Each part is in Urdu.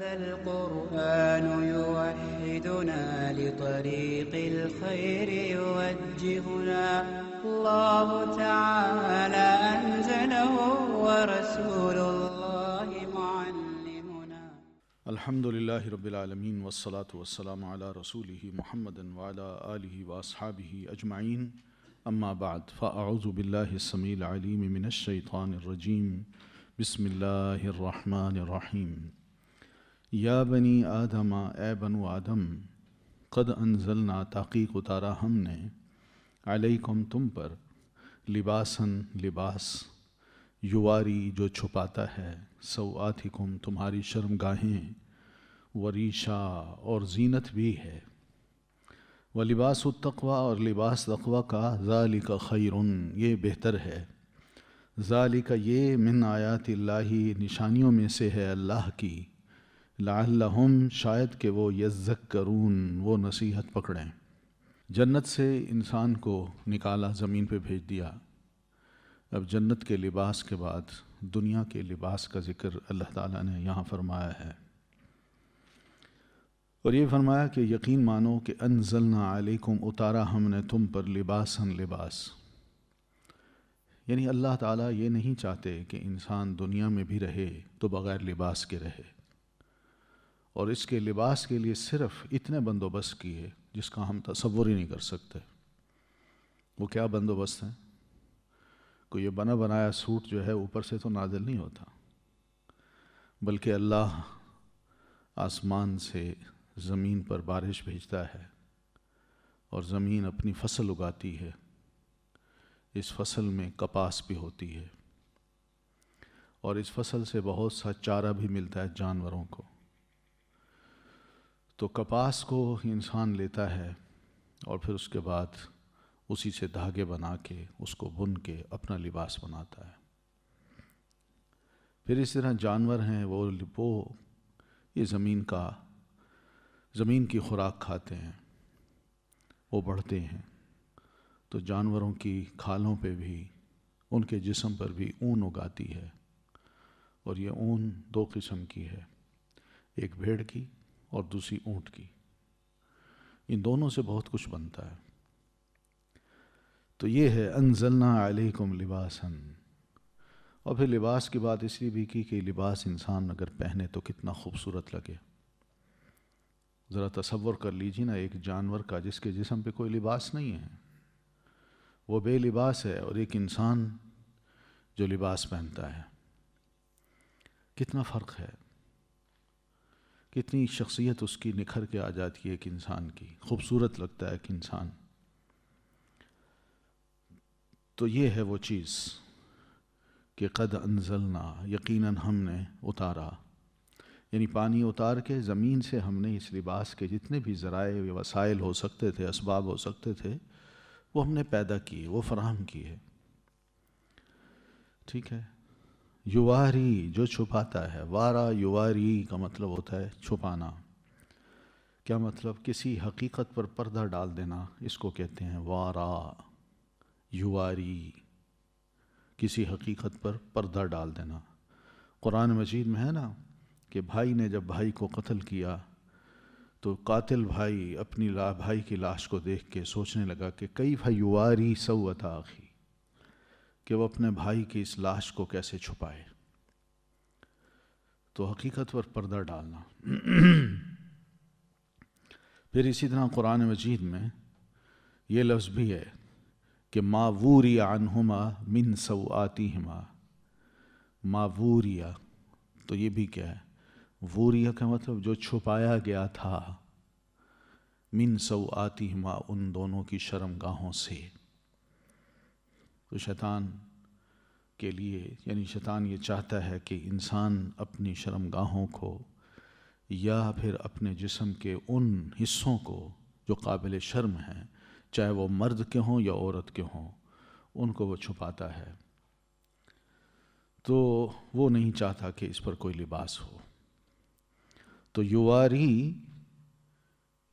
هذا القرآن يوحدنا لطريق الخير يوجهنا الله تعالى أنزله ورسول الله معلمنا. الحمد لله رب العالمين والصلاة والسلام على رسوله محمد وعلى آله وأصحابه أجمعين. أما بعد فأعوذ بالله السميع العليم من الشيطان الرجيم. بسم اللہ الرحمن الرحیم. یا بنی آدم، اے بنو آدم، قد انزلنا، تحقیق اتارا ہم نے، علیکم تم پر، لباساً لباس، یواری جو چھپاتا ہے، سوآتکم تمہاری شرمگاہیں، وریشا اور زینت بھی ہے، ولباس التقوی اور لباس تقوی کا، ذالک خیر یہ بہتر ہے، ذالک یہ من آیات اللہ نشانیوں میں سے ہے اللہ کی، لعلہم شاید کہ وہ یذکرون وہ نصیحت پکڑیں. جنت سے انسان کو نکالا، زمین پہ بھیج دیا. اب جنت کے لباس کے بعد دنیا کے لباس کا ذکر اللہ تعالیٰ نے یہاں فرمایا ہے، اور یہ فرمایا کہ یقین مانو کہ انزلنا علیکم اتارا ہم نے تم پر، لباساً لباس. یعنی اللہ تعالیٰ یہ نہیں چاہتے کہ انسان دنیا میں بھی رہے تو بغیر لباس کے رہے، اور اس کے لباس کے لیے صرف اتنے بندوبست کیے جس کا ہم تصور ہی نہیں کر سکتے. وہ کیا بندوبست ہیں؟ کوئی یہ بنا بنایا سوٹ جو ہے اوپر سے تو نازل نہیں ہوتا، بلکہ اللہ آسمان سے زمین پر بارش بھیجتا ہے، اور زمین اپنی فصل اگاتی ہے. اس فصل میں کپاس بھی ہوتی ہے، اور اس فصل سے بہت سا چارہ بھی ملتا ہے جانوروں کو. تو کپاس کو انسان لیتا ہے اور پھر اس کے بعد اسی سے دھاگے بنا کے اس کو بن کے اپنا لباس بناتا ہے. پھر اس طرح جانور ہیں، وہ یہ زمین کی خوراک کھاتے ہیں، وہ بڑھتے ہیں. تو جانوروں کی کھالوں پہ بھی، ان کے جسم پر بھی اون اگاتی ہے، اور یہ اون دو قسم کی ہے، ایک بھیڑ کی اور دوسری اونٹ کی. ان دونوں سے بہت کچھ بنتا ہے. تو یہ ہے انزلنا علیکم لباساً. اور پھر لباس کی بات اس لیے بھی کی کہ لباس انسان اگر پہنے تو کتنا خوبصورت لگے. ذرا تصور کر لیجیے نا ایک جانور کا جس کے جسم پہ کوئی لباس نہیں ہے، وہ بے لباس ہے، اور ایک انسان جو لباس پہنتا ہے. کتنا فرق ہے، کتنی شخصیت اس کی نکھر کے آ جاتی ہے ایک انسان کی، خوبصورت لگتا ہے ایک انسان. تو یہ ہے وہ چیز کہ قد انزلنا، یقیناً ہم نے اتارا، یعنی پانی اتار کے زمین سے ہم نے اس لباس کے جتنے بھی ذرائع وسائل ہو سکتے تھے، اسباب ہو سکتے تھے، وہ ہم نے پیدا کیے، وہ فراہم کیے. ٹھیک ہے. یواری جو چھپاتا ہے، وارا یواری کا مطلب ہوتا ہے چھپانا. کیا مطلب؟ کسی حقیقت پر پردہ ڈال دینا، اس کو کہتے ہیں وارا یواری، کسی حقیقت پر پردہ ڈال دینا. قرآن مجید میں ہے نا کہ بھائی نے جب بھائی کو قتل کیا تو قاتل بھائی اپنی بھائی کی لاش کو دیکھ کے سوچنے لگا کہ کیف یواری سوءۃ اخی، کہ وہ اپنے بھائی کی اس لاش کو کیسے چھپائے. تو حقیقت پر پردہ ڈالنا. پھر اسی طرح قرآن مجید میں یہ لفظ بھی ہے کہ ما ووری عنہما من سوآتہما. ما ووریا، تو یہ بھی کیا ہے؟ ووریا کا مطلب جو چھپایا گیا تھا، من سوآتہما ان دونوں کی شرمگاہوں سے. تو شیطان کے لیے، یعنی شیطان یہ چاہتا ہے کہ انسان اپنی شرمگاہوں کو یا پھر اپنے جسم کے ان حصوں کو جو قابل شرم ہیں، چاہے وہ مرد کے ہوں یا عورت کے ہوں، ان کو وہ چھپاتا ہے. تو وہ نہیں چاہتا کہ اس پر کوئی لباس ہو. تو یواری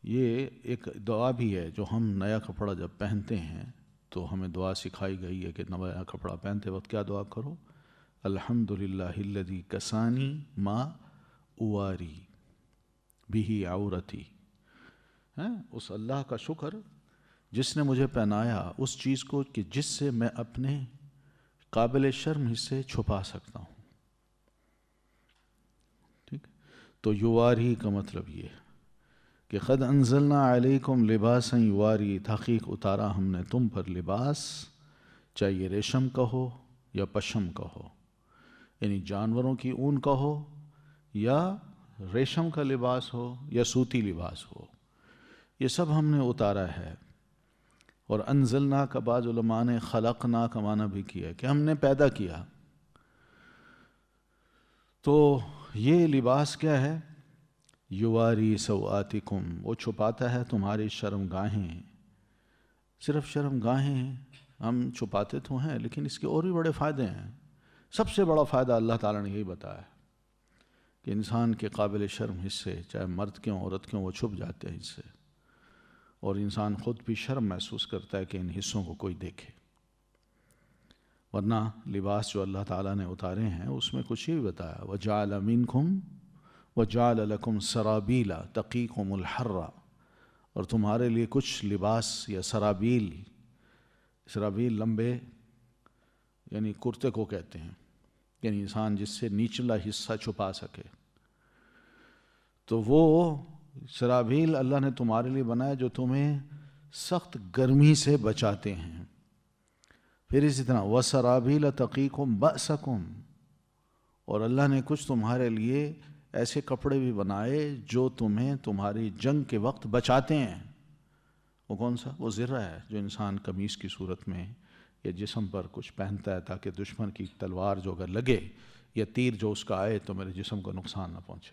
یہ ایک دعا بھی ہے جو ہم نیا کپڑا جب پہنتے ہیں تو ہمیں دعا سکھائی گئی ہے کہ نیا کپڑا پہنتے وقت کیا دعا کرو؟ الحمدللہ الذی کسانی ما اواری. بِهِ عورتی، اس اللہ کا شکر جس نے مجھے پہنایا اس چیز کو کہ جس سے میں اپنے قابل شرم حصے چھپا سکتا ہوں. ٹھیک، تو یواری کا مطلب یہ ہے کہ قد انزلنا علیکم لباسا یواری، تحقیق اتارا ہم نے تم پر لباس، چاہے یہ ریشم کا ہو یا پشم کا ہو، یعنی جانوروں کی اون کا ہو یا ریشم کا لباس ہو یا سوتی لباس ہو، یہ سب ہم نے اتارا ہے. اور انزلنا کا بعض علماء نے خلقنا کا معنی بھی کیا کہ ہم نے پیدا کیا. تو یہ لباس کیا ہے؟ یواری سوآتکم، وہ چھپاتا ہے تمہاری شرم گاہیں. صرف شرم گاہیں ہم چھپاتے تو ہیں لیکن اس کے اور بھی بڑے فائدے ہیں. سب سے بڑا فائدہ اللہ تعالیٰ نے یہی بتایا ہے کہ انسان کے قابل شرم حصے، چاہے مرد کے ہوں عورت کے ہوں، وہ چھپ جاتے ہیں اس سے، اور انسان خود بھی شرم محسوس کرتا ہے کہ ان حصوں کو کوئی دیکھے. ورنہ لباس جو اللہ تعالیٰ نے اتارے ہیں اس میں کچھ ہی بتایا، وَجَعَلَ مِنْكُمْ وَجَعَلَ لَكُمْ سَرَابِيلَ تَقِيكُمُ الْحَرَّ، اور تمہارے لیے کچھ لباس یا سرابیل، سرابیل لمبے یعنی کرتے کو کہتے ہیں، یعنی انسان جس سے نچلا حصہ چھپا سکے. تو وہ سرابیل اللہ نے تمہارے لیے بنایا جو تمہیں سخت گرمی سے بچاتے ہیں. پھر اسی طرح وَسَرَابِيلَ تَقِيكُمْ بَأْسَكُمْ، اور اللہ نے کچھ تمہارے لیے ایسے کپڑے بھی بنائے جو تمہیں تمہاری جنگ کے وقت بچاتے ہیں. وہ کون سا؟ وہ زرہ ہے جو انسان قمیص کی صورت میں یا جسم پر کچھ پہنتا ہے تاکہ دشمن کی تلوار جو اگر لگے یا تیر جو اس کا آئے تو میرے جسم کو نقصان نہ پہنچے.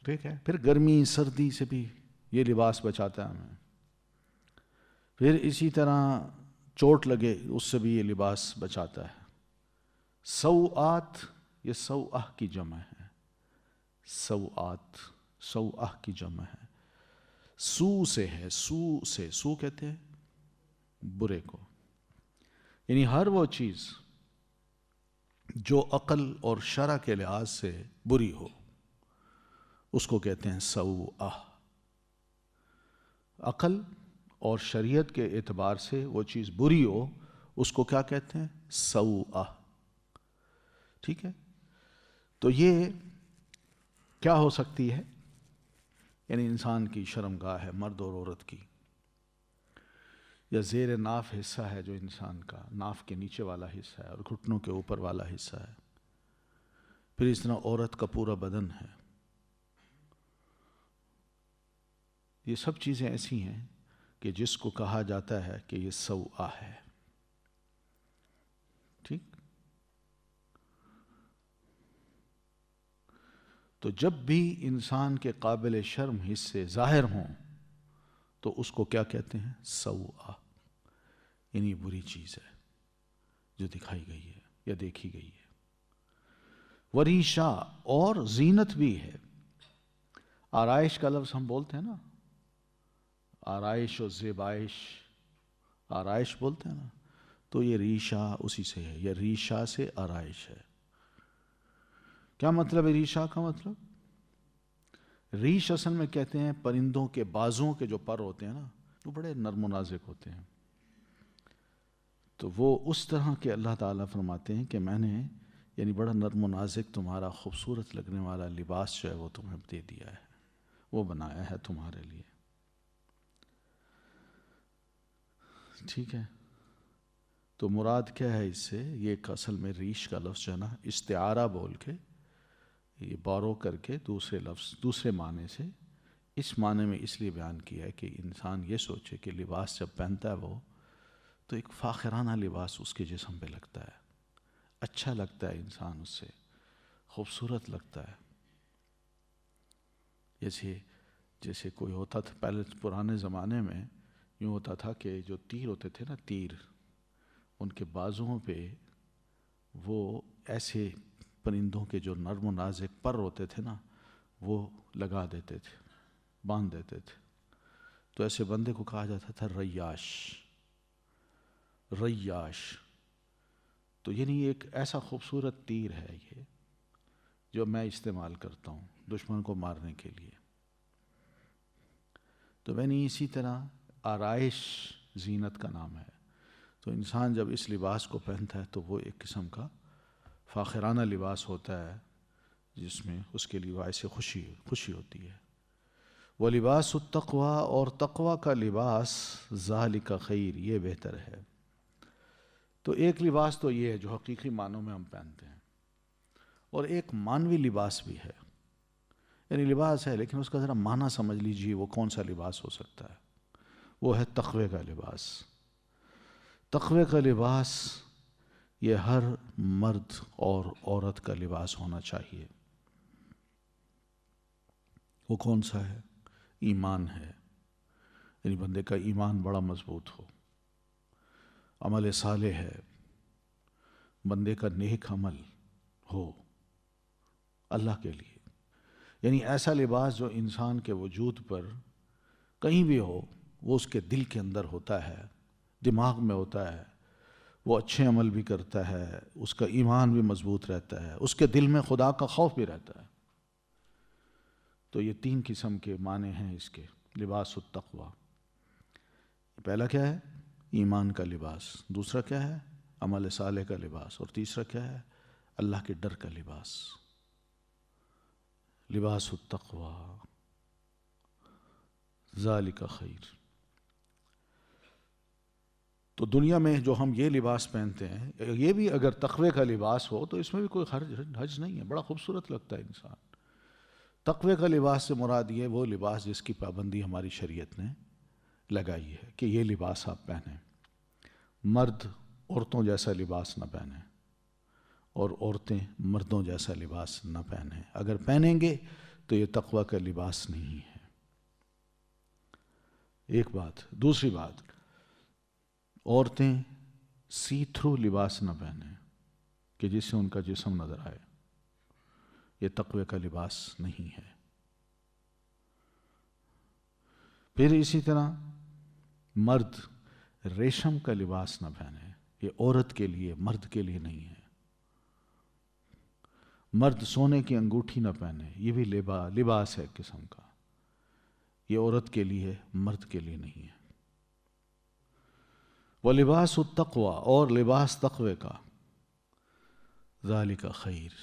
ٹھیک ہے. پھر گرمی سردی سے بھی یہ لباس بچاتا ہے ہمیں. پھر اسی طرح چوٹ لگے اس سے بھی یہ لباس بچاتا ہے. سوآت، یہ سوآہ کی جمع ہے. سوآت، سوآہ کی جمع ہے. سو سے ہے، سو کہتے ہیں برے کو، یعنی ہر وہ چیز جو عقل اور شرع کے لحاظ سے بری ہو اس کو کہتے ہیں سوآہ. عقل اور شریعت کے اعتبار سے وہ چیز بری ہو اس کو کیا کہتے ہیں؟ سوآہ. ٹھیک ہے. تو یہ کیا ہو سکتی ہے؟ یعنی انسان کی شرمگاہ ہے، مرد اور عورت کی، یا زیر ناف حصہ ہے جو انسان کا ناف کے نیچے والا حصہ ہے اور گھٹنوں کے اوپر والا حصہ ہے. پھر اس طرح عورت کا پورا بدن ہے. یہ سب چیزیں ایسی ہیں کہ جس کو کہا جاتا ہے کہ یہ سوآہ ہے. ٹھیک. تو جب بھی انسان کے قابل شرم حصے ظاہر ہوں تو اس کو کیا کہتے ہیں؟ سوآہ. یعنی بری چیز ہے جو دکھائی گئی ہے یا دیکھی گئی ہے. وریشا، اور زینت بھی ہے. آرائش کا لفظ ہم بولتے ہیں نا، آرائش و زیبائش، آرائش بولتے ہیں نا، تو یہ ریشہ اسی سے ہے، یا ریشہ سے آرائش ہے. کیا مطلب ہے ریشہ کا؟ مطلب ریش اصل میں کہتے ہیں پرندوں کے بازوں کے جو پر ہوتے ہیں نا، وہ بڑے نرم و نازک ہوتے ہیں. تو وہ اس طرح کے اللہ تعالیٰ فرماتے ہیں کہ میں نے یعنی بڑا نرم و نازک تمہارا خوبصورت لگنے والا لباس جو ہے وہ تمہیں دے دیا ہے، وہ بنایا ہے تمہارے لیے. ٹھیک ہے. تو مراد کیا ہے اس سے؟ یہ اصل میں ریش کا لفظ جو ہے نا، استعارہ بول کے یہ بورو کر کے دوسرے لفظ دوسرے معنی سے اس معنی میں اس لیے بیان کیا ہے کہ انسان یہ سوچے کہ لباس جب پہنتا ہے وہ تو ایک فاخرانہ لباس اس کے جسم پہ لگتا ہے، اچھا لگتا ہے، انسان اس سے خوبصورت لگتا ہے. جیسے کوئی ہوتا تھا پہلے پرانے زمانے میں، یوں ہوتا تھا کہ جو تیر ہوتے تھے نا، تیر، ان کے بازوؤں پہ وہ ایسے پرندوں کے جو نرم و نازک پر ہوتے تھے نا وہ لگا دیتے تھے، باندھ دیتے تھے. تو ایسے بندے کو کہا جاتا تھا ریاش. ریاش تو یعنی ایک ایسا خوبصورت تیر ہے یہ جو میں استعمال کرتا ہوں دشمن کو مارنے کے لیے. تو یعنی اسی طرح آرائش زینت کا نام ہے. تو انسان جب اس لباس کو پہنتا ہے تو وہ ایک قسم کا فاخرانہ لباس ہوتا ہے جس میں اس کے لیے باعث خوشی ہوتی ہے. وہ لباس التقویٰ، اور تقویٰ کا لباس ذالک خیر، یہ بہتر ہے. تو ایک لباس تو یہ ہے جو حقیقی معنوں میں ہم پہنتے ہیں، اور ایک معنوی لباس بھی ہے. یعنی لباس ہے لیکن اس کا ذرا معنی سمجھ لیجیے وہ کون سا لباس ہو سکتا ہے. وہ ہے تقوی کا لباس. تقوی کا لباس یہ ہر مرد اور عورت کا لباس ہونا چاہیے. وہ کون سا ہے؟ ایمان ہے. یعنی بندے کا ایمان بڑا مضبوط ہو، عمل صالح ہے، بندے کا نیک عمل ہو اللہ کے لیے. یعنی ایسا لباس جو انسان کے وجود پر کہیں بھی ہو، وہ اس کے دل کے اندر ہوتا ہے، دماغ میں ہوتا ہے، وہ اچھے عمل بھی کرتا ہے، اس کا ایمان بھی مضبوط رہتا ہے، اس کے دل میں خدا کا خوف بھی رہتا ہے. تو یہ 3 قسم کے معنی ہیں اس کے لباس التقویٰ. پہلا کیا ہے؟ ایمان کا لباس. دوسرا کیا ہے؟ عمل صالح کا لباس. اور تیسرا کیا ہے؟ اللہ کے ڈر کا لباس. لباس التقویٰ ذالک خیر. تو دنیا میں جو ہم یہ لباس پہنتے ہیں، یہ بھی اگر تقوی کا لباس ہو تو اس میں بھی کوئی حرج نہیں ہے، بڑا خوبصورت لگتا ہے انسان. تقوی کا لباس سے مراد یہ وہ لباس جس کی پابندی ہماری شریعت نے لگائی ہے کہ یہ لباس آپ پہنیں. مرد عورتوں جیسا لباس نہ پہنیں اور عورتیں مردوں جیسا لباس نہ پہنیں. اگر پہنیں گے تو یہ تقوی کا لباس نہیں ہے. ایک بات. دوسری بات، عورتیں سی تھرو لباس نہ پہنیں کہ جس سے ان کا جسم نظر آئے. یہ تقوی کا لباس نہیں ہے. پھر اسی طرح مرد ریشم کا لباس نہ پہنے. یہ عورت کے لیے، مرد کے لیے نہیں ہے. مرد سونے کی انگوٹھی نہ پہنے، یہ بھی لباس ہے ایک قسم کا. یہ عورت کے لیے، مرد کے لیے نہیں ہے. وَلِبَاسُ التَّقْوَى، اور لباس تقوی کا، ذَلِكَ خیر،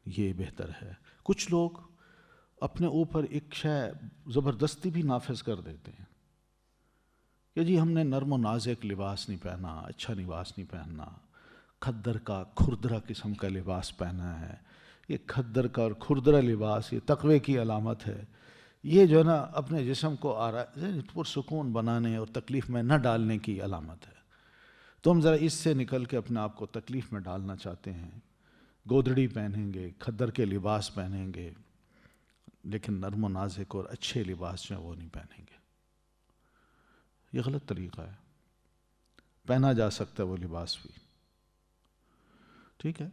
یہ بہتر ہے. کچھ لوگ اپنے اوپر ایک شے زبردستی بھی نافذ کر دیتے ہیں کہ جی ہم نے نرم و نازک لباس نہیں پہنا، اچھا لباس نہیں پہننا، کھدر کا کھردرا قسم کا لباس پہنا ہے. یہ کھدر کا اور کھردرا لباس یہ تقوی کی علامت ہے. یہ جو ہے نا اپنے جسم کو پرسکون بنانے اور تکلیف میں نہ ڈالنے کی علامت ہے. تم ذرا اس سے نکل کے اپنے آپ کو تکلیف میں ڈالنا چاہتے ہیں، گودڑی پہنیں گے، کھدر کے لباس پہنیں گے، لیکن نرم و نازک اور اچھے لباس جو ہیں وہ نہیں پہنیں گے. یہ غلط طریقہ ہے. پہنا جا سکتا ہے وہ لباس بھی، ٹھیک ہے.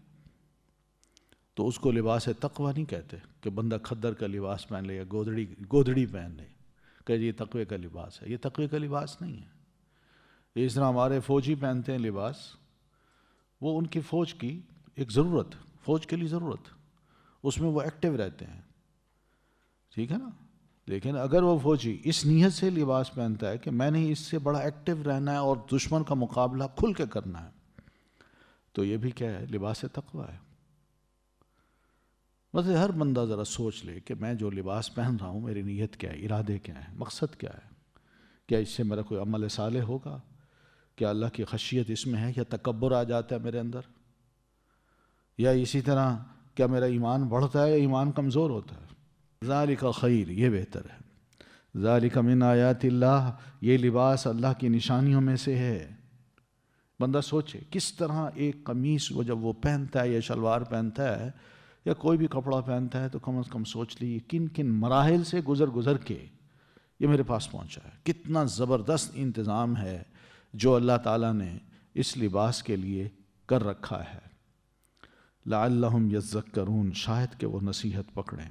تو اس کو لباس تقوی نہیں کہتے کہ بندہ کھدر کا لباس پہن لے یا گودڑی پہن لے کہ یہ تقوی کا لباس ہے. یہ تقوی کا لباس نہیں ہے. اس طرح ہمارے فوجی پہنتے ہیں لباس، وہ ان کی فوج کی ایک ضرورت، فوج کے لیے ضرورت، اس میں وہ ایکٹیو رہتے ہیں، ٹھیک ہے نا. لیکن اگر وہ فوجی اس نیت سے لباس پہنتا ہے کہ میں نے اس سے بڑا ایکٹیو رہنا ہے اور دشمن کا مقابلہ کھل کے کرنا ہے، تو یہ بھی کیا ہے؟ لباس تقوی ہے. بس ہر بندہ ذرا سوچ لے کہ میں جو لباس پہن رہا ہوں میری نیت کیا ہے، ارادے کیا ہے، مقصد کیا ہے. کیا اس سے میرا کوئی عمل صالح ہوگا؟ کیا اللہ کی خشیت اس میں ہے، یا تکبر آ جاتا ہے میرے اندر؟ یا اسی طرح کیا میرا ایمان بڑھتا ہے یا ایمان کمزور ہوتا ہے؟ ذالک خیر، یہ بہتر ہے. ذالک من آیات اللہ، یہ لباس اللہ کی نشانیوں میں سے ہے. بندہ سوچے کس طرح ایک قمیص وہ جب وہ پہنتا ہے یا شلوار پہنتا ہے یا کوئی بھی کپڑا پہنتا ہے تو کم از کم سوچ لی کن کن مراحل سے گزر کے یہ میرے پاس پہنچا ہے. کتنا زبردست انتظام ہے جو اللہ تعالیٰ نے اس لباس کے لیے کر رکھا ہے. لعلہم یذکرون، شاید کہ وہ نصیحت پکڑیں.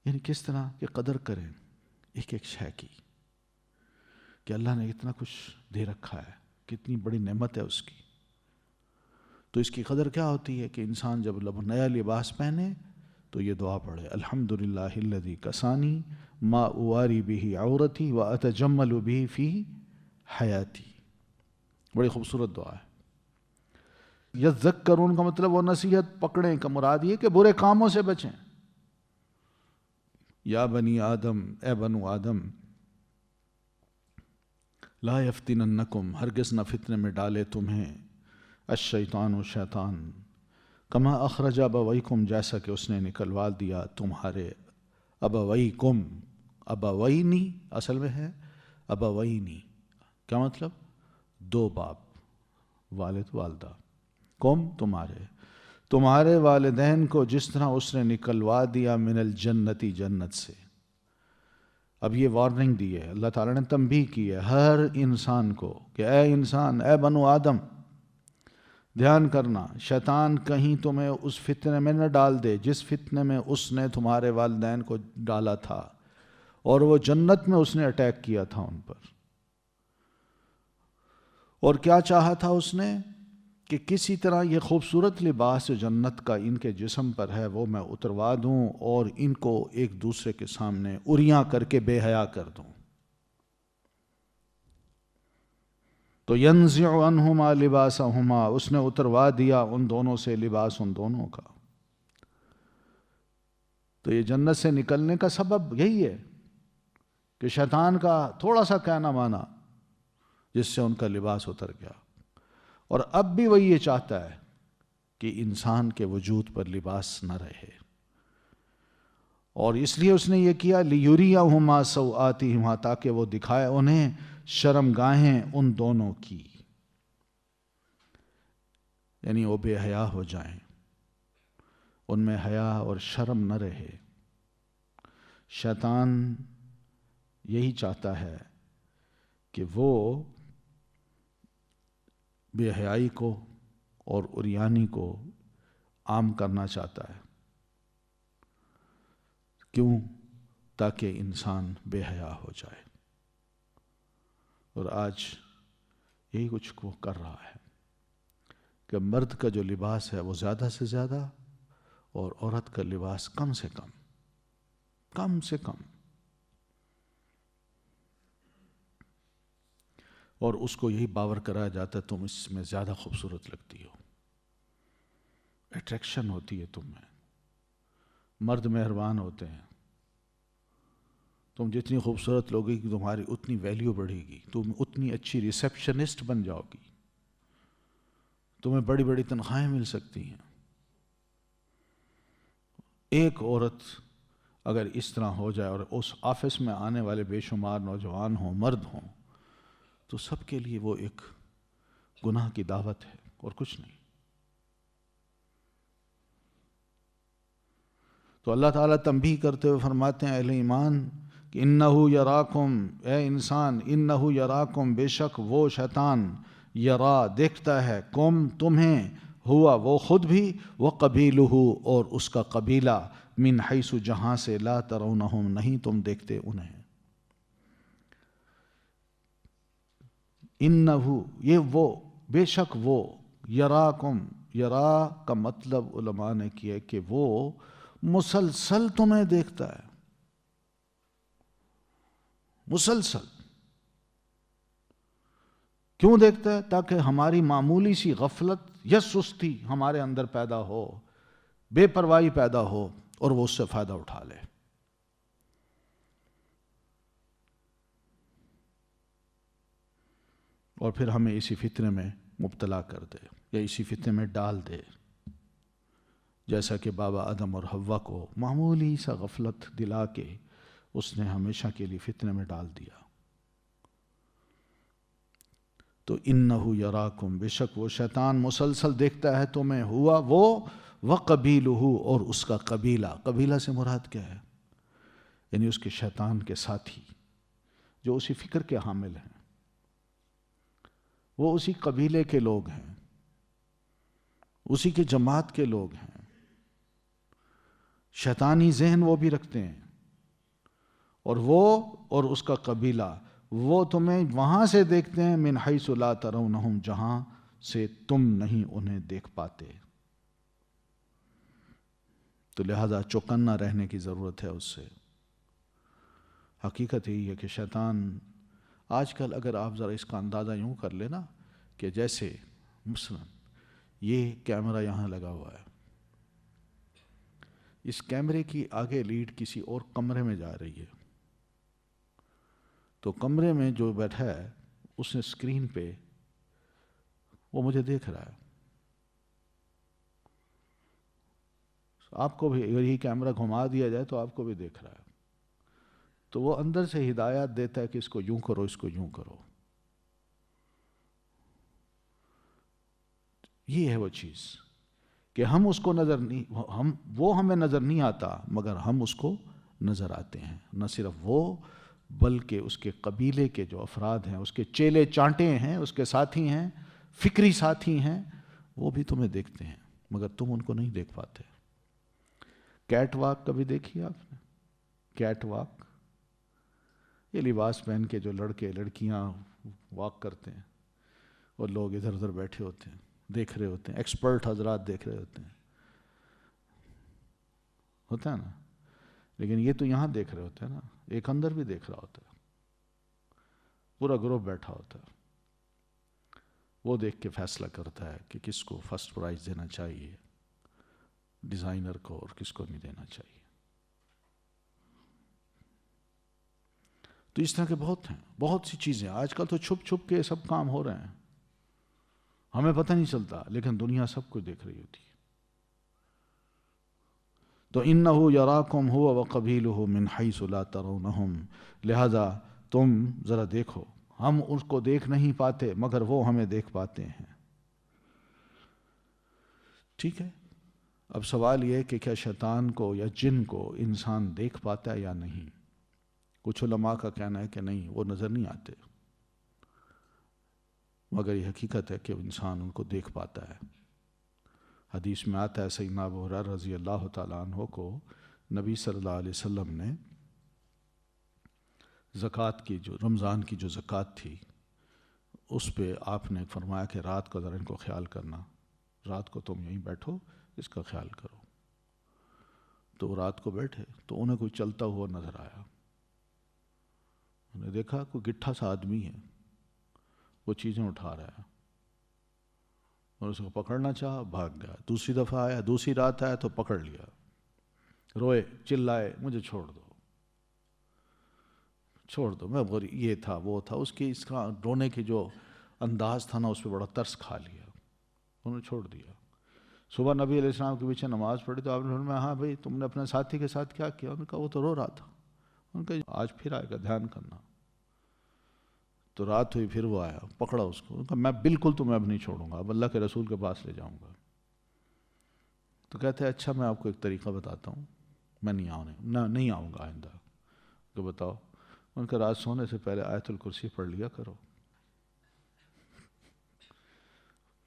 یعنی کس طرح کہ قدر کریں ایک ایک شے کی کہ اللہ نے اتنا کچھ دے رکھا ہے، کتنی بڑی نعمت ہے اس کی. تو اس کی قدر کیا ہوتی ہے کہ انسان جب نیا لباس پہنے تو یہ دعا پڑھے، الحمدللہ الذی کسانی ما اواری بہ عورتی و اتجمل بہ فی حیاتی. بڑی خوبصورت دعا ہے. یذکرون کا مطلب وہ نصیحت پکڑیں کا مراد یہ کہ برے کاموں سے بچیں. یا بنی آدم، اے بنو آدم، لا یفتننکم، ہرگز نہ فتنے میں ڈالے تمہیں، الشیطان و شیطان، کما اخرج ابویکم، جیسا کہ اس نے نکلوا دیا تمہارے، ابویکم، ابوینی اصل میں ہے ابوینی، کیا مطلب؟ دو باپ، والد والدہ، کم تمہارے والدین کو جس طرح اس نے نکلوا دیا من الجنتی، جنت سے. اب یہ وارننگ دی ہے، اللہ تعالیٰ نے تنبیہ کی ہے ہر انسان کو کہ اے انسان، اے بنو آدم، دھیان کرنا، شیطان کہیں تمہیں اس فتنے میں نہ ڈال دے جس فتنے میں اس نے تمہارے والدین کو ڈالا تھا، اور وہ جنت میں اس نے اٹیک کیا تھا ان پر. اور کیا چاہا تھا اس نے کہ کسی طرح یہ خوبصورت لباس جنت کا ان کے جسم پر ہے وہ میں اتروا دوں اور ان کو ایک دوسرے کے سامنے اریاں کر کے بے حیا کر دوں. تو ینزع عنہما لباسہما، اس نے اتروا دیا ان دونوں سے لباس ان دونوں کا. تو یہ جنت سے نکلنے کا سبب یہی ہے کہ شیطان کا تھوڑا سا کہنا مانا جس سے ان کا لباس اتر گیا. اور اب بھی وہی یہ چاہتا ہے کہ انسان کے وجود پر لباس نہ رہے، اور اس لیے اس نے یہ کیا لیریہما سوآتہما، تاکہ وہ دکھائے انہیں شرمگاہیں ان دونوں کی، یعنی وہ بے حیا ہو جائیں، ان میں حیا اور شرم نہ رہے. شیطان یہی چاہتا ہے کہ وہ بے حیائی کو اور عریانی کو عام کرنا چاہتا ہے. کیوں؟ تاکہ انسان بے حیا ہو جائے. اور آج یہی کچھ وہ کر رہا ہے کہ مرد کا جو لباس ہے وہ زیادہ سے زیادہ اور عورت کا لباس کم سے کم. اور اس کو یہی باور کرایا جاتا ہے تم اس میں زیادہ خوبصورت لگتی ہو، اٹریکشن ہوتی ہے تم میں، مرد مہربان ہوتے ہیں، تم جتنی خوبصورت لوگی کہ تمہاری اتنی ویلیو بڑھے گی، تم اتنی اچھی ریسیپشنسٹ بن جاؤ گی، تمہیں بڑی بڑی تنخواہیں مل سکتی ہیں. ایک عورت اگر اس طرح ہو جائے اور اس آفس میں آنے والے بے شمار نوجوان ہوں، مرد ہوں، تو سب کے لیے وہ ایک گناہ کی دعوت ہے اور کچھ نہیں. تو اللہ تعالیٰ تنبیہ کرتے ہوئے فرماتے ہیں اہل ایمان کہ انہو یراکم، اے انسان، انہو یراکم، بے شک وہ شیطان، یرا دیکھتا ہے، کم تمہیں، ہوا وہ خود بھی، وقبیلہ اور اس کا قبیلہ، من حیث جہاں سے، لا ترونہم نہیں تم دیکھتے انہیں. انہو یہ وہ، بے شک وہ، یراکم، یرا کا مطلب علماء نے کیا کہ وہ مسلسل تمہیں دیکھتا ہے، مسلسل. کیوں دیکھتا ہے؟ تاکہ ہماری معمولی سی غفلت یا سستی ہمارے اندر پیدا ہو، بے پرواہی پیدا ہو اور وہ اس سے فائدہ اٹھا لے. اور پھر ہمیں اسی فتنے میں مبتلا کر دے یا اسی فتنے میں ڈال دے، جیسا کہ بابا آدم اور حوا کو معمولی سا غفلت دلا کے اس نے ہمیشہ کے لیے فتنے میں ڈال دیا. تو انہو یراکم، بے شک وہ شیطان مسلسل دیکھتا ہے تمہیں، ہوا وہ، وقبیلہ اور اس کا قبیلہ. قبیلہ سے مراد کیا ہے؟ یعنی اس کے شیطان کے ساتھی جو اسی فکر کے حامل ہیں، وہ اسی قبیلے کے لوگ ہیں، اسی کے جماعت کے لوگ ہیں. شیطانی ذہن وہ بھی رکھتے ہیں، اور وہ اور اس کا قبیلہ وہ تمہیں وہاں سے دیکھتے ہیں، من حیث لا ترونہم، جہاں سے تم نہیں انہیں دیکھ پاتے. تو لہذا چوکنا رہنے کی ضرورت ہے اس سے. حقیقت یہی ہے کہ شیطان آج کل اگر آپ ذرا اس کا اندازہ یوں کر لینا کہ جیسے مثلا یہ کیمرہ یہاں لگا ہوا ہے، اس کیمرے کی آگے لیڈ کسی اور کمرے میں جا رہی ہے، تو کمرے میں جو بیٹھا ہے اس نے اسکرین پہ وہ مجھے دیکھ رہا ہے. آپ کو بھی اگر یہ کیمرہ گھما دیا جائے تو آپ کو بھی دیکھ رہا ہے. تو وہ اندر سے ہدایات دیتا ہے کہ اس کو یوں کرو، اس کو یوں کرو. یہ ہے وہ چیز کہ ہم اس کو نظر نہیں، وہ ہمیں نظر نہیں آتا مگر ہم اس کو نظر آتے ہیں. نہ صرف وہ بلکہ اس کے قبیلے کے جو افراد ہیں، اس کے چیلے چانٹے ہیں، اس کے ساتھی ہیں، فکری ساتھی ہیں، وہ بھی تمہیں دیکھتے ہیں مگر تم ان کو نہیں دیکھ پاتے. کیٹ واک کبھی دیکھی آپ نے؟ کیٹ واک، یہ لباس پہن کے جو لڑکے لڑکیاں واک کرتے ہیں اور لوگ ادھر ادھر بیٹھے ہوتے ہیں، دیکھ رہے ہوتے ہیں، ایکسپرٹ حضرات دیکھ رہے ہوتے ہیں، ہوتا ہے نا. لیکن یہ تو یہاں دیکھ رہے ہوتے ہیں نا، ایک اندر بھی دیکھ رہا ہوتا ہے، پورا گروپ بیٹھا ہوتا ہے. وہ دیکھ کے فیصلہ کرتا ہے کہ کس کو فرسٹ پرائز دینا چاہیے، ڈیزائنر کو، اور کس کو نہیں دینا چاہیے. تو اس طرح کے بہت ہیں، بہت سی چیزیں. آج کل تو چھپ چھپ کے سب کام ہو رہے ہیں، ہمیں پتہ نہیں چلتا لیکن دنیا سب کچھ دیکھ رہی ہوتی ہے. تو اِنَّهُ يَرَاكُمْ هُوَ وَقَبِيلُهُ مِنْ حَيْثُ لَا تَرَوْنَهُمْ. لہذا تم ذرا دیکھو، ہم اس کو دیکھ نہیں پاتے مگر وہ ہمیں دیکھ پاتے ہیں. ٹھیک ہے. اب سوال یہ ہے کہ کیا شیطان کو یا جن کو انسان دیکھ پاتا ہے یا نہیں؟ کچھ علماء کا کہنا ہے کہ نہیں، وہ نظر نہیں آتے، مگر یہ حقیقت ہے کہ انسان ان کو دیکھ پاتا ہے. حدیث میں آتا ہے سیدنا ابو ہریرہ رضی اللہ تعالیٰ عنہ کو نبی صلی اللہ علیہ وسلم نے زکوٰۃ کی، جو رمضان کی جو زکوٰۃ تھی، اس پہ آپ نے فرمایا کہ رات کو ذرا ان کو خیال کرنا، رات کو تم یہیں بیٹھو، اس کا خیال کرو. تو وہ رات کو بیٹھے تو انہیں کوئی چلتا ہوا نظر آیا. انہیں دیکھا کوئی گٹھا سا آدمی ہے، وہ چیزیں اٹھا رہا ہے، اور اس کو پکڑنا چاہا، بھاگ گیا. دوسری دفعہ آیا، دوسری رات آیا تو پکڑ لیا، روئے چلائے مجھے چھوڑ دو، چھوڑ دو. میں یہ تھا وہ تھا، اس کی اس کا رونے کی جو انداز تھا نا، اس پہ بڑا ترس کھا لیا، انہوں نے چھوڑ دیا. صبح نبی علیہ السلام کے پیچھے نماز پڑھی تو آپ نے فرمایا ہاں بھائی تم نے اپنے ساتھی کے ساتھ کیا کیا؟ انہوں نے کہا وہ تو رو رہا تھا. انہوں نے کہا آج پھر آئے گا، دھیان کرنا. تو رات ہوئی، پھر وہ آیا، پکڑا اس کو. انہوں نے کہا میں بالکل تمہیں اب نہیں چھوڑوں گا، اب اللہ کے رسول کے پاس لے جاؤں گا. تو کہتے ہیں اچھا میں آپ کو ایک طریقہ بتاتا ہوں، میں نہیں آؤں گا آئندہ. تو بتاؤ. ان کا رات سونے سے پہلے آیت الکرسی پڑھ لیا کرو،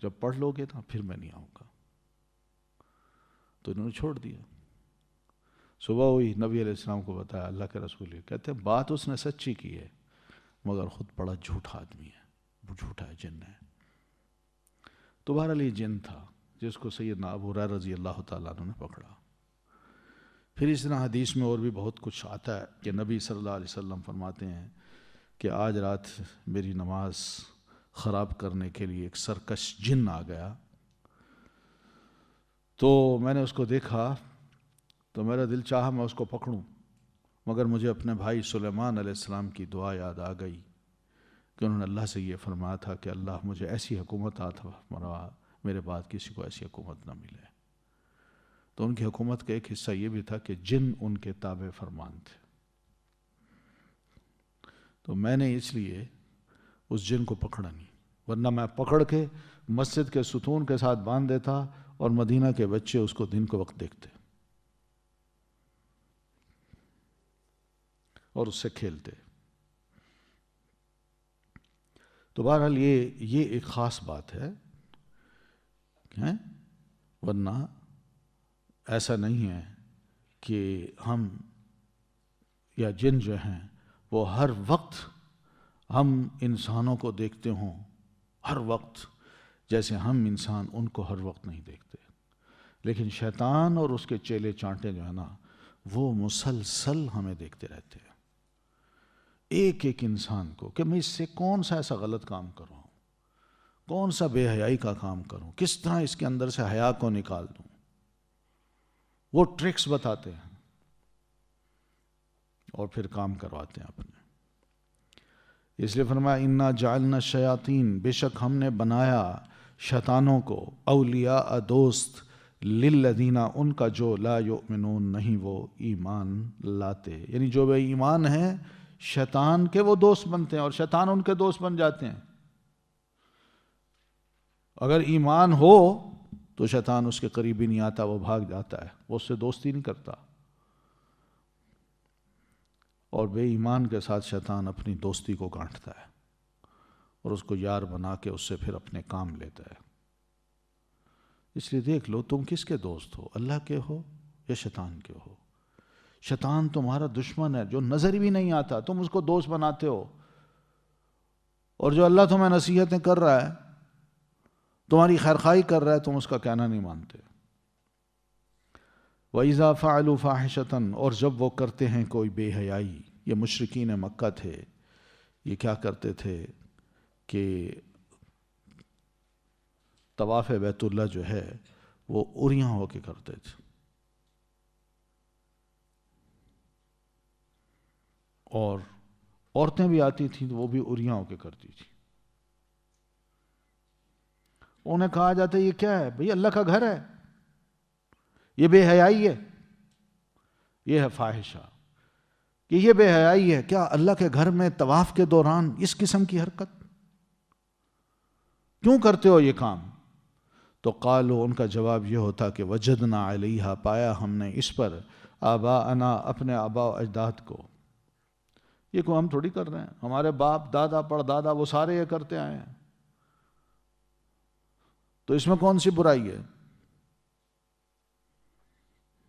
جب پڑھ لو گے نا پھر میں نہیں آؤں گا. تو انہوں نے چھوڑ دیا. صبح ہوئی، نبی علیہ السلام کو بتایا، اللہ کے رسول یہ کہتے ہیں بات اس نے سچی کی ہے مگر خود بڑا جھوٹا آدمی ہے، وہ جھوٹا ہے، جن ہے. تو بہرحال یہ جن تھا جس کو سیدنا ابو ہریرہ رضی اللہ تعالیٰ عنہ نے پکڑا. پھر اس طرح حدیث میں اور بھی بہت کچھ آتا ہے کہ نبی صلی اللہ علیہ وسلم فرماتے ہیں کہ آج رات میری نماز خراب کرنے کے لیے ایک سرکش جن آ گیا. تو میں نے اس کو دیکھا تو میرا دل چاہا میں اس کو پکڑوں، مگر مجھے اپنے بھائی سلیمان علیہ السلام کی دعا یاد آ گئی کہ انہوں نے اللہ سے یہ فرمایا تھا کہ اللہ مجھے ایسی حکومت عطا فرما، میرے بعد کسی کو ایسی حکومت نہ ملے. تو ان کی حکومت کا ایک حصہ یہ بھی تھا کہ جن ان کے تابع فرمان تھے. تو میں نے اس لیے اس جن کو پکڑا نہیں، ورنہ میں پکڑ کے مسجد کے ستون کے ساتھ باندھ دیتا اور مدینہ کے بچے اس کو دن کو وقت دیکھتے اور اس سے کھیلتے. تو بہرحال یہ ایک خاص بات ہے، ورنہ ایسا نہیں ہے کہ ہم یا جن جو ہیں وہ ہر وقت ہم انسانوں کو دیکھتے ہوں، ہر وقت جیسے ہم انسان ان کو ہر وقت نہیں دیکھتے، لیکن شیطان اور اس کے چیلے چانٹے جو ہے نا وہ مسلسل ہمیں دیکھتے رہتے ہیں، ایک ایک انسان کو، کہ میں اس سے کون سا ایسا غلط کام کروں، کون سا بے حیائی کا کام کروں، کس طرح اس کے اندر سے حیا کو نکال دوں۔ وہ ٹرکس بتاتے ہیں اور پھر کام کرواتے ہیں اپنے۔ اس لیے فرمایا انا جعلنا الشیاطین، بے شک ہم نے بنایا شیطانوں کو اولیاء دوست، للذین ان کا جو لا یؤمنون نہیں وہ ایمان لاتے، یعنی جو بے ایمان ہیں شیطان کے وہ دوست بنتے ہیں اور شیطان ان کے دوست بن جاتے ہیں۔ اگر ایمان ہو تو شیطان اس کے قریب ہی نہیں آتا، وہ بھاگ جاتا ہے، وہ اس سے دوستی نہیں کرتا، اور بے ایمان کے ساتھ شیطان اپنی دوستی کو گانٹتا ہے اور اس کو یار بنا کے اس سے پھر اپنے کام لیتا ہے۔ اس لیے دیکھ لو تم کس کے دوست ہو، اللہ کے ہو یا شیطان کے ہو؟ شیطان تمہارا دشمن ہے جو نظر بھی نہیں آتا، تم اس کو دوست بناتے ہو، اور جو اللہ تمہیں نصیحتیں کر رہا ہے، تمہاری خیرخواہی کر رہا ہے، تم اس کا کہنا نہیں مانتے۔ وَإِذَا فَعَلُوا فَاحِشَةً، اور جب وہ کرتے ہیں کوئی بے حیائی، یہ مشرکین مکہ تھے، یہ کیا کرتے تھے کہ طواف بیت اللہ جو ہے وہ اریاں ہو کے کرتے تھے، اور عورتیں بھی آتی تھیں تو وہ بھی اریاں ہو کے کرتی تھیں۔ انہیں کہا جاتا ہے یہ کیا ہے بھئی، اللہ کا گھر ہے، یہ بے حیائی ہے، یہ ہے فاحشہ، کہ یہ بے حیائی ہے، کیا اللہ کے گھر میں طواف کے دوران اس قسم کی حرکت کیوں کرتے ہو یہ کام؟ تو قالو، ان کا جواب یہ ہوتا کہ وجدنا علیہا، پایا ہم نے اس پر آباءنا، اپنے آباء و اجداد کو۔ یہ کو ہم تھوڑی کر رہے ہیں، ہمارے باپ دادا پردادا وہ سارے یہ کرتے آئے ہیں، تو اس میں کون سی برائی ہے؟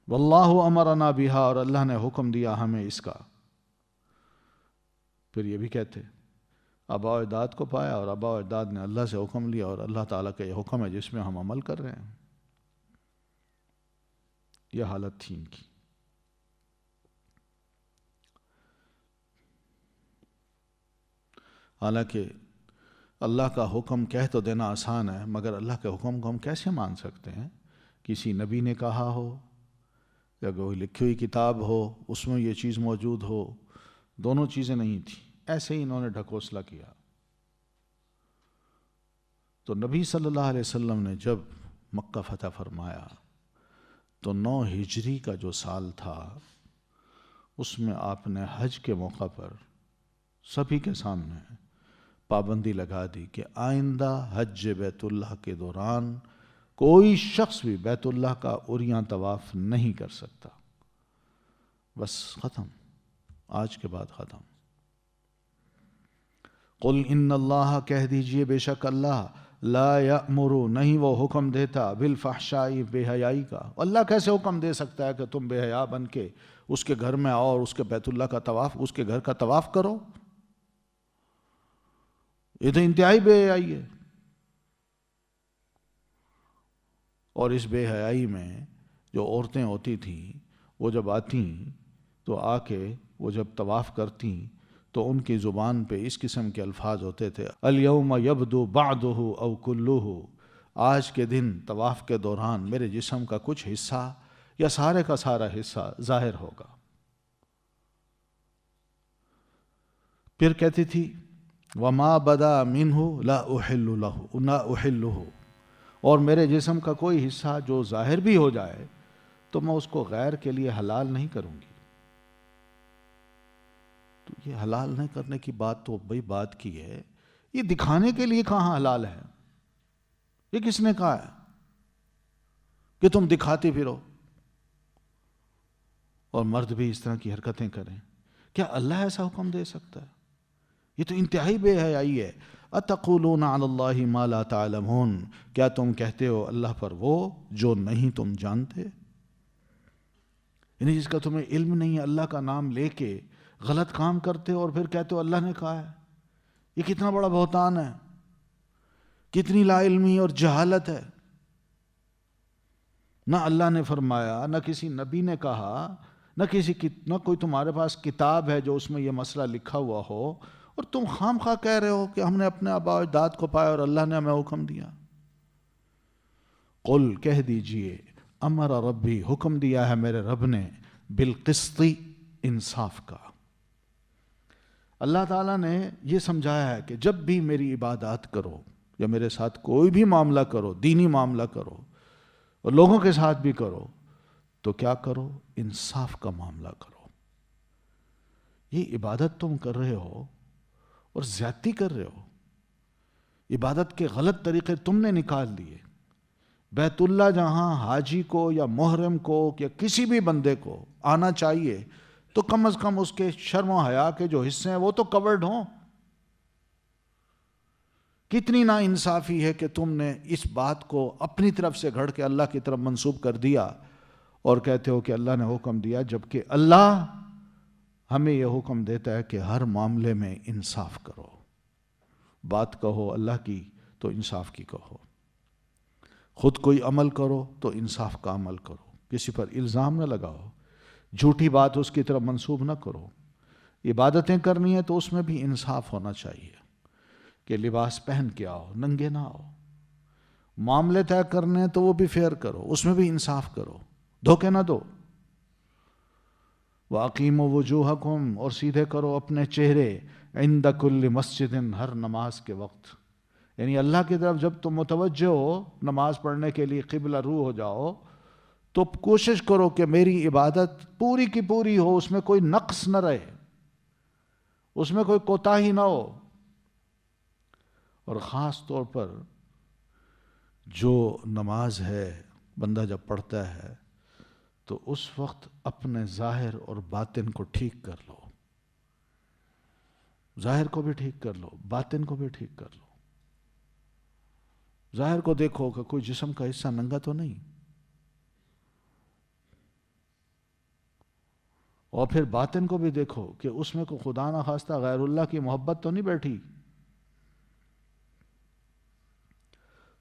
واللہ امرنا بہا، اور اللہ نے حکم دیا ہمیں اس کا۔ پھر یہ بھی کہتے آباء و اجداد کو پایا اور آباء و اجداد نے اللہ سے حکم لیا، اور اللہ تعالیٰ کا یہ حکم ہے جس میں ہم عمل کر رہے ہیں۔ یہ حالت تھی ان کی۔ حالانکہ اللہ کا حکم کہہ تو دینا آسان ہے، مگر اللہ کے حکم کو ہم کیسے مان سکتے ہیں؟ کسی نبی نے کہا ہو یا کوئی لکھی ہوئی کتاب ہو اس میں یہ چیز موجود ہو، دونوں چیزیں نہیں تھیں، ایسے ہی انہوں نے ڈھکوسلا کیا۔ تو نبی صلی اللہ علیہ وسلم نے جب مکہ فتح فرمایا تو 9 ہجری کا جو سال تھا اس میں آپ نے حج کے موقع پر سبھی کے سامنے پابندی لگا دی کہ آئندہ حج بیت اللہ کے دوران کوئی شخص بھی بیت اللہ کا اریاں طواف نہیں کر سکتا۔ بس ختم، آج کے بعد ختم۔ قل ان اللہ، کہہ دیجئے بے شک اللہ، لا یأمر، نہیں وہ حکم دیتا، بالفحشاء، بے حیائی کا۔ اللہ کیسے حکم دے سکتا ہے کہ تم بے حیا بن کے اس کے گھر میں آؤ اور اس کے بیت اللہ کا طواف، اس کے گھر کا طواف کرو؟ یہ تو انتہائی بے حیائی ہے۔ اور اس بے حیائی میں جو عورتیں ہوتی تھیں وہ جب آتیں تو آ کے وہ جب طواف کرتیں تو ان کی زبان پہ اس قسم کے الفاظ ہوتے تھے، الیوم یبدو بعضہ او کلہ، آج کے دن طواف کے دوران میرے جسم کا کچھ حصہ یا سارے کا سارا حصہ ظاہر ہوگا۔ پھر کہتی تھی وما بدا منہ لا احلہ، اور میرے جسم کا کوئی حصہ جو ظاہر بھی ہو جائے تو میں اس کو غیر کے لیے حلال نہیں کروں گی۔ تو یہ حلال نہیں کرنے کی بات تو بھئی بات کی ہے، یہ دکھانے کے لیے کہاں حلال ہے؟ یہ کس نے کہا ہے کہ تم دکھاتے پھرو اور مرد بھی اس طرح کی حرکتیں کریں؟ کیا اللہ ایسا حکم دے سکتا ہے؟ یہ تو انتہائی بے حیائی ہے۔ اتقولون علی اللہ ما لا تعلمون، کیا تم کہتے ہو اللہ پر وہ جو نہیں تم جانتے؟ یعنی جس کا تمہیں علم نہیں ہے، اللہ کا نام لے کے غلط کام کرتے ہو اور پھر کہتے ہو اللہ نے کہا ہے۔ یہ کتنا بڑا بہتان ہے کتنی لا علمی اور جہالت ہے. نہ اللہ نے فرمایا، نہ کسی نبی نے کہا، نہ کوئی تمہارے پاس کتاب ہے جو اس میں یہ مسئلہ لکھا ہوا ہو، اور تم خام خواہ کہہ رہے ہو کہ ہم نے اپنے آباء و اجداد کو پایا اور اللہ نے ہمیں حکم دیا. قل، کہہ دیجئے، امر ربی، حکم دیا ہے میرے رب نے، بالقسط، انصاف کا. اللہ تعالیٰ نے یہ سمجھایا ہے کہ جب بھی میری عبادات کرو یا میرے ساتھ کوئی بھی معاملہ کرو، دینی معاملہ کرو اور لوگوں کے ساتھ بھی کرو، تو کیا کرو؟ انصاف کا معاملہ کرو. یہ عبادت تم کر رہے ہو اور زیادتی کر رہے ہو. عبادت کے غلط طریقے تم نے نکال دیے. بیت اللہ جہاں حاجی کو یا محرم کو یا کسی بھی بندے کو آنا چاہیے تو کم از کم اس کے شرم و حیا کے جو حصے ہیں وہ تو کورڈ ہوں. کتنی نا انصافی ہے کہ تم نے اس بات کو اپنی طرف سے گھڑ کے اللہ کی طرف منسوب کر دیا اور کہتے ہو کہ اللہ نے حکم دیا، جبکہ اللہ ہمیں یہ حکم دیتا ہے کہ ہر معاملے میں انصاف کرو. بات کہو اللہ کی تو انصاف کی کہو. خود کوئی عمل کرو تو انصاف کا عمل کرو. کسی پر الزام نہ لگاؤ، جھوٹی بات اس کی طرف منسوب نہ کرو. عبادتیں کرنی ہے تو اس میں بھی انصاف ہونا چاہیے کہ لباس پہن کے آؤ، ننگے نہ آؤ. معاملے طے کرنے ہیں تو وہ بھی فیئر کرو، اس میں بھی انصاف کرو، دھوکے نہ دو. وَأَقِيمُوا وُجُوهَكُمْ، اور سیدھے کرو اپنے چہرے، عِنْدَ كُلِّ مَسْجِدٍ، ہر نماز کے وقت. یعنی اللہ کی طرف جب تم متوجہ ہو نماز پڑھنے کے لیے، قبلہ رو ہو جاؤ، تو کوشش کرو کہ میری عبادت پوری کی پوری ہو، اس میں کوئی نقص نہ رہے، اس میں کوئی کوتاہی نہ ہو. اور خاص طور پر جو نماز ہے بندہ جب پڑھتا ہے تو اس وقت اپنے ظاہر اور باطن کو ٹھیک کر لو. ظاہر کو بھی ٹھیک کر لو، باطن کو بھی ٹھیک کر لو. ظاہر کو دیکھو کہ کوئی جسم کا حصہ ننگا تو نہیں، اور پھر باطن کو بھی دیکھو کہ اس میں کوئی خدا نہ خواستہ غیر اللہ کی محبت تو نہیں بیٹھی.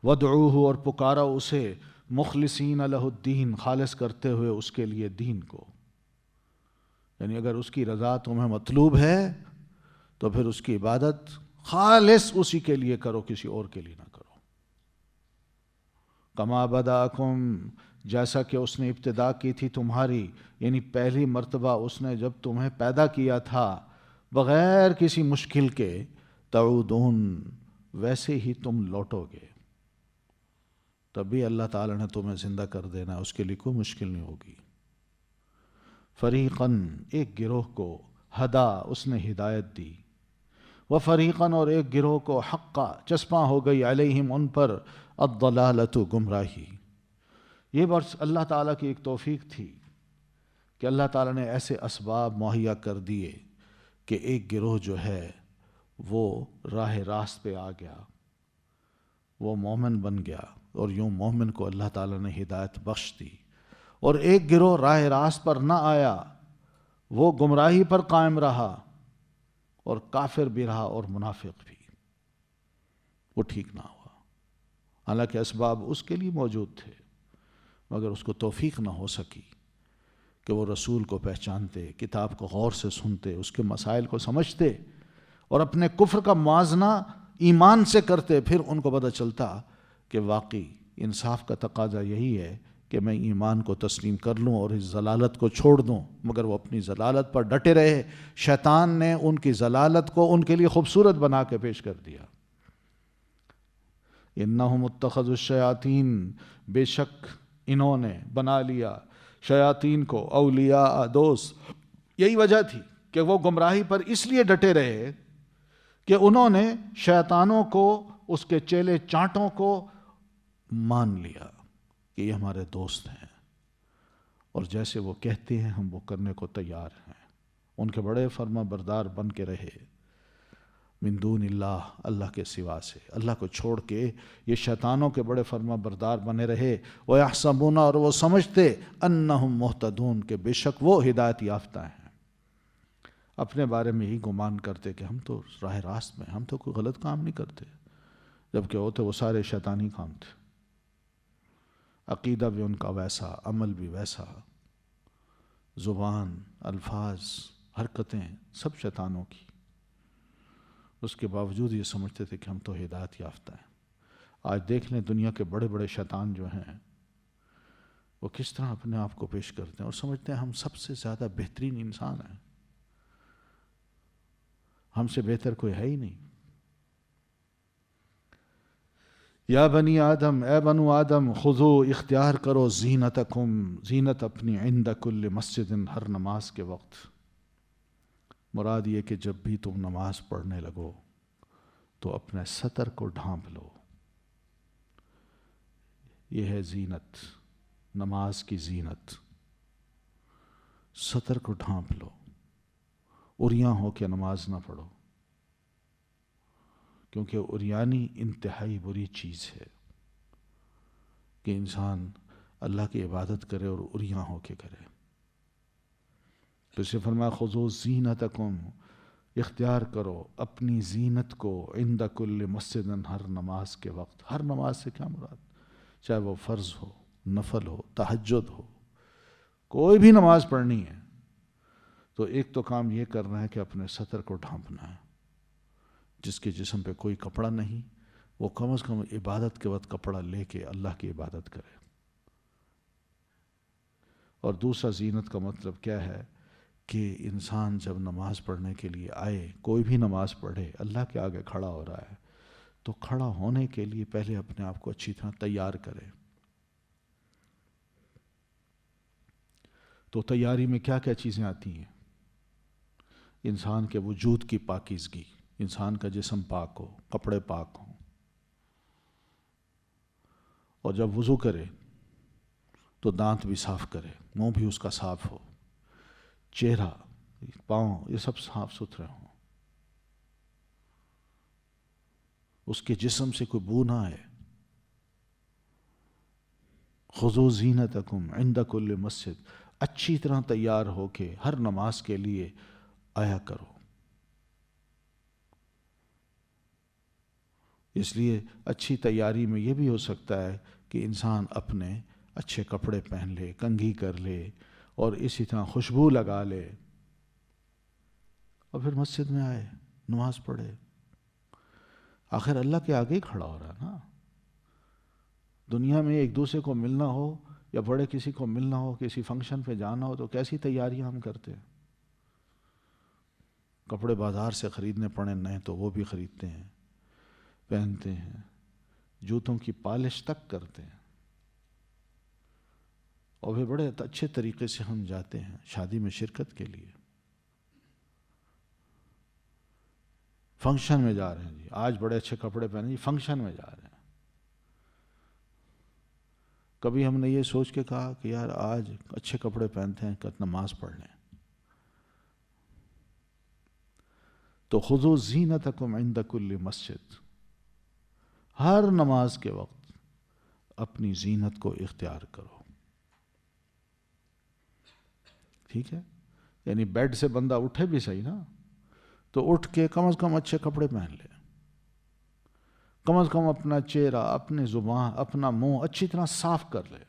وَادْعُوهُ، اور پکارا اسے، مخلصین لہ الدین، خالص کرتے ہوئے اس کے لیے دین کو. یعنی اگر اس کی رضا تمہیں مطلوب ہے تو پھر اس کی عبادت خالص اسی کے لیے کرو، کسی اور کے لیے نہ کرو. کما بداکم، جیسا کہ اس نے ابتدا کی تھی تمہاری، یعنی پہلی مرتبہ اس نے جب تمہیں پیدا کیا تھا بغیر کسی مشکل کے، تعودون، ویسے ہی تم لوٹو گے. تبھی اللہ تعالیٰ نے تمہیں زندہ کر دینا، اس کے لیے کوئی مشکل نہیں ہوگی. فریقاً، ایک گروہ کو، ہدا، اس نے ہدایت دی. وفریقاً، اور ایک گروہ کو، حقا، چسپاں ہو گئی، علیہم، ان پر، الضلالۃ، گمراہی. یہ بس اللہ تعالیٰ کی ایک توفیق تھی کہ اللہ تعالیٰ نے ایسے اسباب مہیا کر دیے کہ ایک گروہ جو ہے وہ راہ راست پہ آ گیا، وہ مومن بن گیا، اور یوں مومن کو اللہ تعالیٰ نے ہدایت بخش دی. اور ایک گروہ راہ راست پر نہ آیا، وہ گمراہی پر قائم رہا، اور کافر بھی رہا اور منافق بھی، وہ ٹھیک نہ ہوا. حالانکہ اسباب اس کے لیے موجود تھے، مگر اس کو توفیق نہ ہو سکی کہ وہ رسول کو پہچانتے، کتاب کو غور سے سنتے، اس کے مسائل کو سمجھتے اور اپنے کفر کا موازنہ ایمان سے کرتے. پھر ان کو پتہ چلتا کہ واقعی انصاف کا تقاضا یہی ہے کہ میں ایمان کو تسلیم کر لوں اور اس ضلالت کو چھوڑ دوں. مگر وہ اپنی ضلالت پر ڈٹے رہے. شیطان نے ان کی ضلالت کو ان کے لیے خوبصورت بنا کے پیش کر دیا. انہم اتخذوا الشیاطین، بے شک انہوں نے بنا لیا شیاطین کو اولیاء، دوست. یہی وجہ تھی کہ وہ گمراہی پر اس لیے ڈٹے رہے کہ انہوں نے شیطانوں کو، اس کے چیلے چانٹوں کو مان لیا کہ یہ ہمارے دوست ہیں، اور جیسے وہ کہتے ہیں ہم وہ کرنے کو تیار ہیں. ان کے بڑے فرما بردار بن کے رہے، من دون اللہ، اللہ کے سوا سے، اللہ کو چھوڑ کے یہ شیطانوں کے بڑے فرما بردار بنے رہے. وَيَحْسَبُونَ، اور وہ سمجھتے، أَنَّهُمْ مُهْتَدُونَ، کہ بے شک وہ ہدایت یافتہ ہیں. اپنے بارے میں ہی گمان کرتے کہ ہم تو راہ راست میں، ہم تو کوئی غلط کام نہیں کرتے. جبکہ ہوتے وہ سارے شیطانی کام تھے. عقیدہ بھی ان کا ویسا، عمل بھی ویسا، زبان، الفاظ، حرکتیں سب شیطانوں کی. اس کے باوجود یہ سمجھتے تھے کہ ہم تو ہدایت یافتہ ہیں. آج دیکھ لیں دنیا کے بڑے بڑے شیطان جو ہیں وہ کس طرح اپنے آپ کو پیش کرتے ہیں اور سمجھتے ہیں ہم سب سے زیادہ بہترین انسان ہیں، ہم سے بہتر کوئی ہے ہی نہیں. یا بنی آدم، اے بنو آدم، خذو اختیار کرو زینتکم، زینت اپنی، عند کل مسجد، ہر نماز کے وقت. مراد یہ کہ جب بھی تم نماز پڑھنے لگو تو اپنے سطر کو ڈھانپ لو. یہ ہے زینت، نماز کی زینت. سطر کو ڈھانپ لو، عریاں ہو کے نماز نہ پڑھو، کیونکہ عریانی انتہائی بری چیز ہے کہ انسان اللہ کی عبادت کرے اور عریاں ہو کے کرے. تو اسے فرمایا خذو زینتکم، اختیار کرو اپنی زینت کو، عند کل مسجد، ہر نماز کے وقت. ہر نماز سے کیا مراد؟ چاہے وہ فرض ہو، نفل ہو، تہجد ہو، کوئی بھی نماز پڑھنی ہے تو ایک تو کام یہ کرنا ہے کہ اپنے سطر کو ڈھانپنا ہے. جس کے جسم پہ کوئی کپڑا نہیں وہ کم از کم عبادت کے وقت کپڑا لے کے اللہ کی عبادت کرے. اور دوسرا زینت کا مطلب کیا ہے کہ انسان جب نماز پڑھنے کے لیے آئے، کوئی بھی نماز پڑھے، اللہ کے آگے کھڑا ہو رہا ہے تو کھڑا ہونے کے لیے پہلے اپنے آپ کو اچھی طرح تیار کرے. تو تیاری میں کیا کیا چیزیں آتی ہیں؟ انسان کے وجود کی پاکیزگی، انسان کا جسم پاک ہو، کپڑے پاک ہوں، اور جب وضو کرے تو دانت بھی صاف کرے، منہ بھی اس کا صاف ہو، چہرہ، پاؤں، یہ سب صاف ستھرے ہوں، اس کے جسم سے کوئی بو نہ آئے. خذو زینتکم عند کل مسجد، اچھی طرح تیار ہو کے ہر نماز کے لیے آیا کرو. اس لیے اچھی تیاری میں یہ بھی ہو سکتا ہے کہ انسان اپنے اچھے کپڑے پہن لے، کنگھی کر لے اور اسی طرح خوشبو لگا لے اور پھر مسجد میں آئے، نماز پڑھے. آخر اللہ کے آگے ہی کھڑا ہو رہا ہے نا. دنیا میں ایک دوسرے کو ملنا ہو یا بڑے کسی کو ملنا ہو، کسی فنکشن پہ جانا ہو تو کیسی تیاریاں ہم کرتے ہیں. کپڑے بازار سے خریدنے پڑے نئے تو وہ بھی خریدتے ہیں، پہنتے ہیں، جوتوں کی پالش تک کرتے ہیں، اور پھر بڑے اچھے طریقے سے ہم جاتے ہیں شادی میں شرکت کے لیے. فنکشن میں جا رہے ہیں جی، آج بڑے اچھے کپڑے پہنے، جی فنکشن میں جا رہے ہیں. کبھی ہم نے یہ سوچ کے کہا کہ یار آج اچھے کپڑے پہنتے ہیں کہ نماز پڑھ لیں. تو خذو زینتکم عند کل مسجد، ہر نماز کے وقت اپنی زینت کو اختیار کرو. ٹھیک ہے؟ یعنی بیڈ سے بندہ اٹھے بھی صحیح نا، تو اٹھ کے کم از کم اچھے کپڑے پہن لے، کم از کم اپنا چہرہ، اپنی زبان، اپنا منہ اچھی طرح صاف کر لے،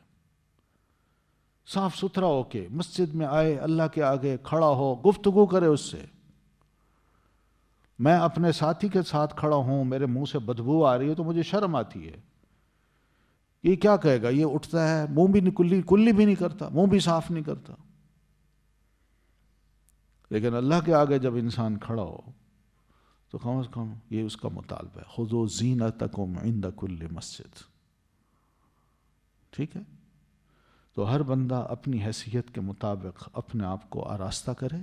صاف ستھرا ہو کے مسجد میں آئے، اللہ کے آگے کھڑا ہو، گفتگو کرے اس سے. میں اپنے ساتھی کے ساتھ کھڑا ہوں، میرے منہ سے بدبو آ رہی ہے تو مجھے شرم آتی ہے. یہ کیا کہے گا؟ یہ اٹھتا ہے، منہ بھی کلی بھی نہیں کرتا، منہ بھی صاف نہیں کرتا. لیکن اللہ کے آگے جب انسان کھڑا ہو تو کم از کم یہ اس کا مطالبہ ہے، خذو زینتکم عند کل مسجد. ٹھیک ہے؟ تو ہر بندہ اپنی حیثیت کے مطابق اپنے آپ کو آراستہ کرے.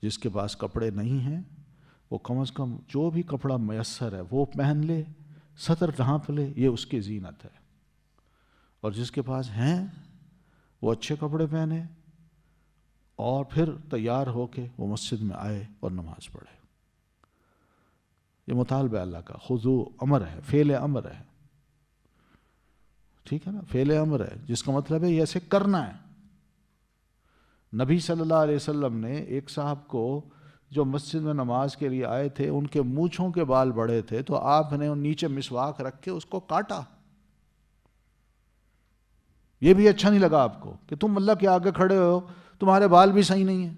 جس کے پاس کپڑے نہیں ہیں وہ کم از کم جو بھی کپڑا میسر ہے وہ پہن لے، سطر ڈھانپ لے، یہ اس کی زینت ہے. اور جس کے پاس ہیں وہ اچھے کپڑے پہنے اور پھر تیار ہو کے وہ مسجد میں آئے اور نماز پڑھے. یہ مطالبہ اللہ کا. خذو امر ہے، فعل امر ہے. ٹھیک ہے نا؟ فعل امر ہے جس کا مطلب ہے یہ ایسے کرنا ہے. نبی صلی اللہ علیہ وسلم نے ایک صاحب کو جو مسجد میں نماز کے لیے آئے تھے ان کے مونچھوں کے بال بڑے تھے تو آپ نے نیچے مسواک رکھ کے اس کو کاٹا. یہ بھی اچھا نہیں لگا آپ کو کہ تم اللہ کے آگے کھڑے ہو, تمہارے بال بھی صحیح نہیں ہیں.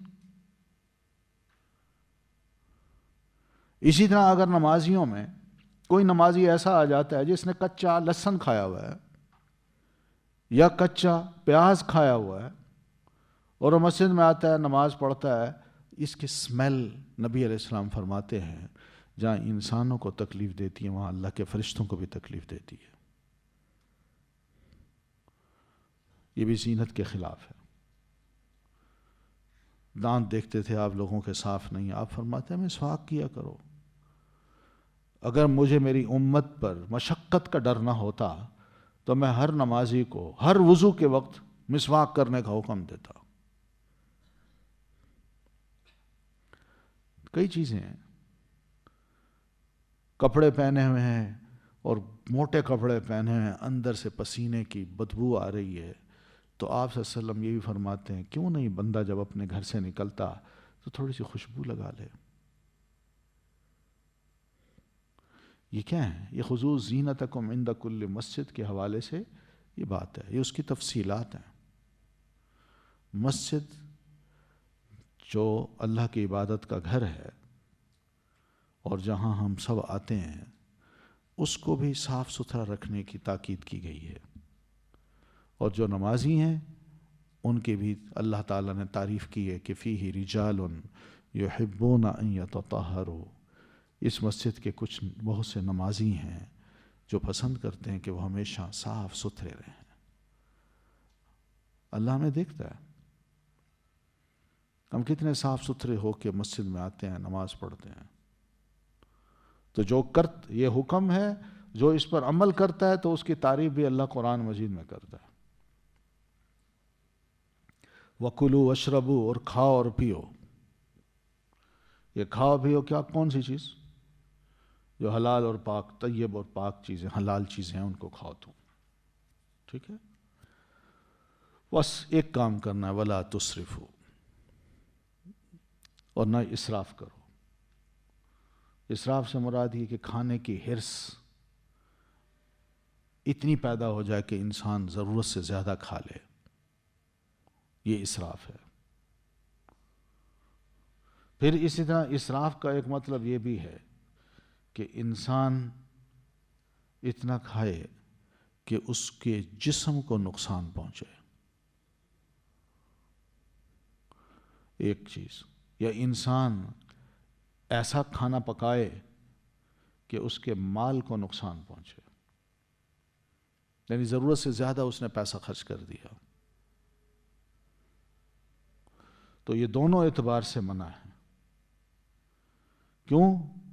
اسی طرح اگر نمازیوں میں کوئی نمازی ایسا آ جاتا ہے جس نے کچا لہسن کھایا ہوا ہے یا کچا پیاز کھایا ہوا ہے اور وہ مسجد میں آتا ہے نماز پڑھتا ہے, اس کی سمیل نبی علیہ السلام فرماتے ہیں جہاں انسانوں کو تکلیف دیتی ہے وہاں اللہ کے فرشتوں کو بھی تکلیف دیتی ہے. یہ بھی زینت کے خلاف ہے. دانت دیکھتے تھے آپ لوگوں کے صاف نہیں, آپ فرماتے ہیں مسواک کیا کرو. اگر مجھے میری امت پر مشقت کا ڈر نہ ہوتا تو میں ہر نمازی کو ہر وضو کے وقت مسواک کرنے کا حکم دیتا. کئی چیزیں ہیں, کپڑے پہنے ہوئے ہیں اور موٹے کپڑے پہنے ہوئے ہیں, اندر سے پسینے کی بدبو آ رہی ہے, تو آپ صلی اللہ علیہ وسلم یہ بھی فرماتے ہیں کیوں نہیں بندہ جب اپنے گھر سے نکلتا تو تھوڑی سی خوشبو لگا لے. یہ کیا ہے؟ یہ خذو زینتکم عند کل مسجد کے حوالے سے یہ بات ہے, یہ اس کی تفصیلات ہیں. مسجد جو اللہ کی عبادت کا گھر ہے اور جہاں ہم سب آتے ہیں اس کو بھی صاف ستھرا رکھنے کی تاکید کی گئی ہے. اور جو نمازی ہیں ان کی بھی اللہ تعالیٰ نے تعریف کی ہے کہ فیہ رجال یحبون ان یتطہروا. اس مسجد کے کچھ بہت سے نمازی ہیں جو پسند کرتے ہیں کہ وہ ہمیشہ صاف ستھرے رہیں. اللہ ہمیں دیکھتا ہے ہم کتنے صاف ستھرے ہو کے مسجد میں آتے ہیں, نماز پڑھتے ہیں. تو جو یہ حکم ہے, جو اس پر عمل کرتا ہے تو اس کی تعریف بھی اللہ قرآن مجید میں کرتا ہے. وَكُلُوا وَاشْرَبُوا, اور کھاؤ اور پیو. یہ کھاؤ پیو کیا کون سی چیز؟ جو حلال اور پاک, طیب اور پاک چیزیں, حلال چیزیں ہیں ان کو کھاؤ تم. ٹھیک ہے, بس ایک کام کرنا ہے وَلَا تُسْرِفُوا, اور نہ اسراف کرو. اسراف سے مراد یہ کہ کھانے کی حرص اتنی پیدا ہو جائے کہ انسان ضرورت سے زیادہ کھا لے, یہ اسراف ہے. پھر اسی طرح اسراف کا ایک مطلب یہ بھی ہے کہ انسان اتنا کھائے کہ اس کے جسم کو نقصان پہنچے. ایک چیز, یا انسان ایسا کھانا پکائے کہ اس کے مال کو نقصان پہنچے, یعنی ضرورت سے زیادہ اس نے پیسہ خرچ کر دیا. تو یہ دونوں اعتبار سے منع ہے. کیوں؟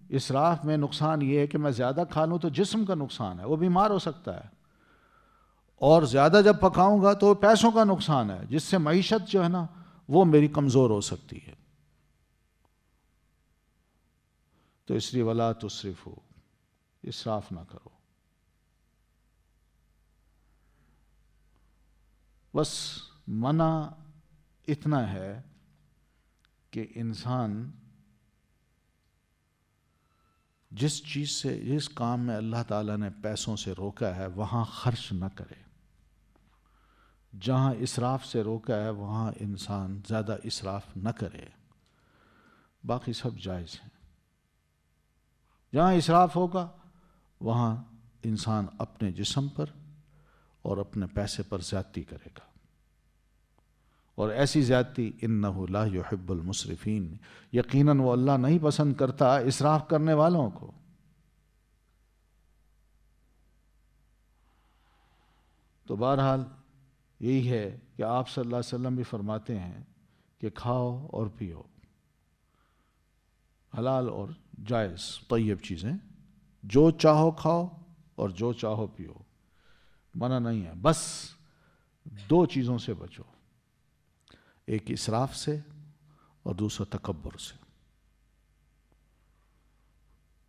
اسراف میں نقصان یہ ہے کہ میں زیادہ کھا لوں تو جسم کا نقصان ہے, وہ بیمار ہو سکتا ہے, اور زیادہ جب پکاؤں گا تو پیسوں کا نقصان ہے جس سے معیشت جو ہے نا وہ میری کمزور ہو سکتی ہے. تو اس لیے وَلَا تُسْرِفُوا, اسراف نہ کرو. بس منع اتنا ہے کہ انسان جس چیز سے, جس کام میں اللہ تعالیٰ نے پیسوں سے روکا ہے وہاں خرچ نہ کرے. جہاں اسراف سے روکا ہے وہاں انسان زیادہ اسراف نہ کرے. باقی سب جائز ہیں. جہاں اسراف ہوگا وہاں انسان اپنے جسم پر اور اپنے پیسے پر زیادتی کرے گا, اور ایسی زیادتی انہ لا یحب المسرفین, یقیناً وہ اللہ نہیں پسند کرتا اسراف کرنے والوں کو. تو بہرحال یہی ہے کہ آپ صلی اللہ علیہ وسلم بھی فرماتے ہیں کہ کھاؤ اور پیو, حلال اور جائز طیب چیزیں, جو چاہو کھاؤ اور جو چاہو پیو, منع نہیں ہے. بس دو چیزوں سے بچو, ایک اسراف سے اور دوسرا تکبر سے,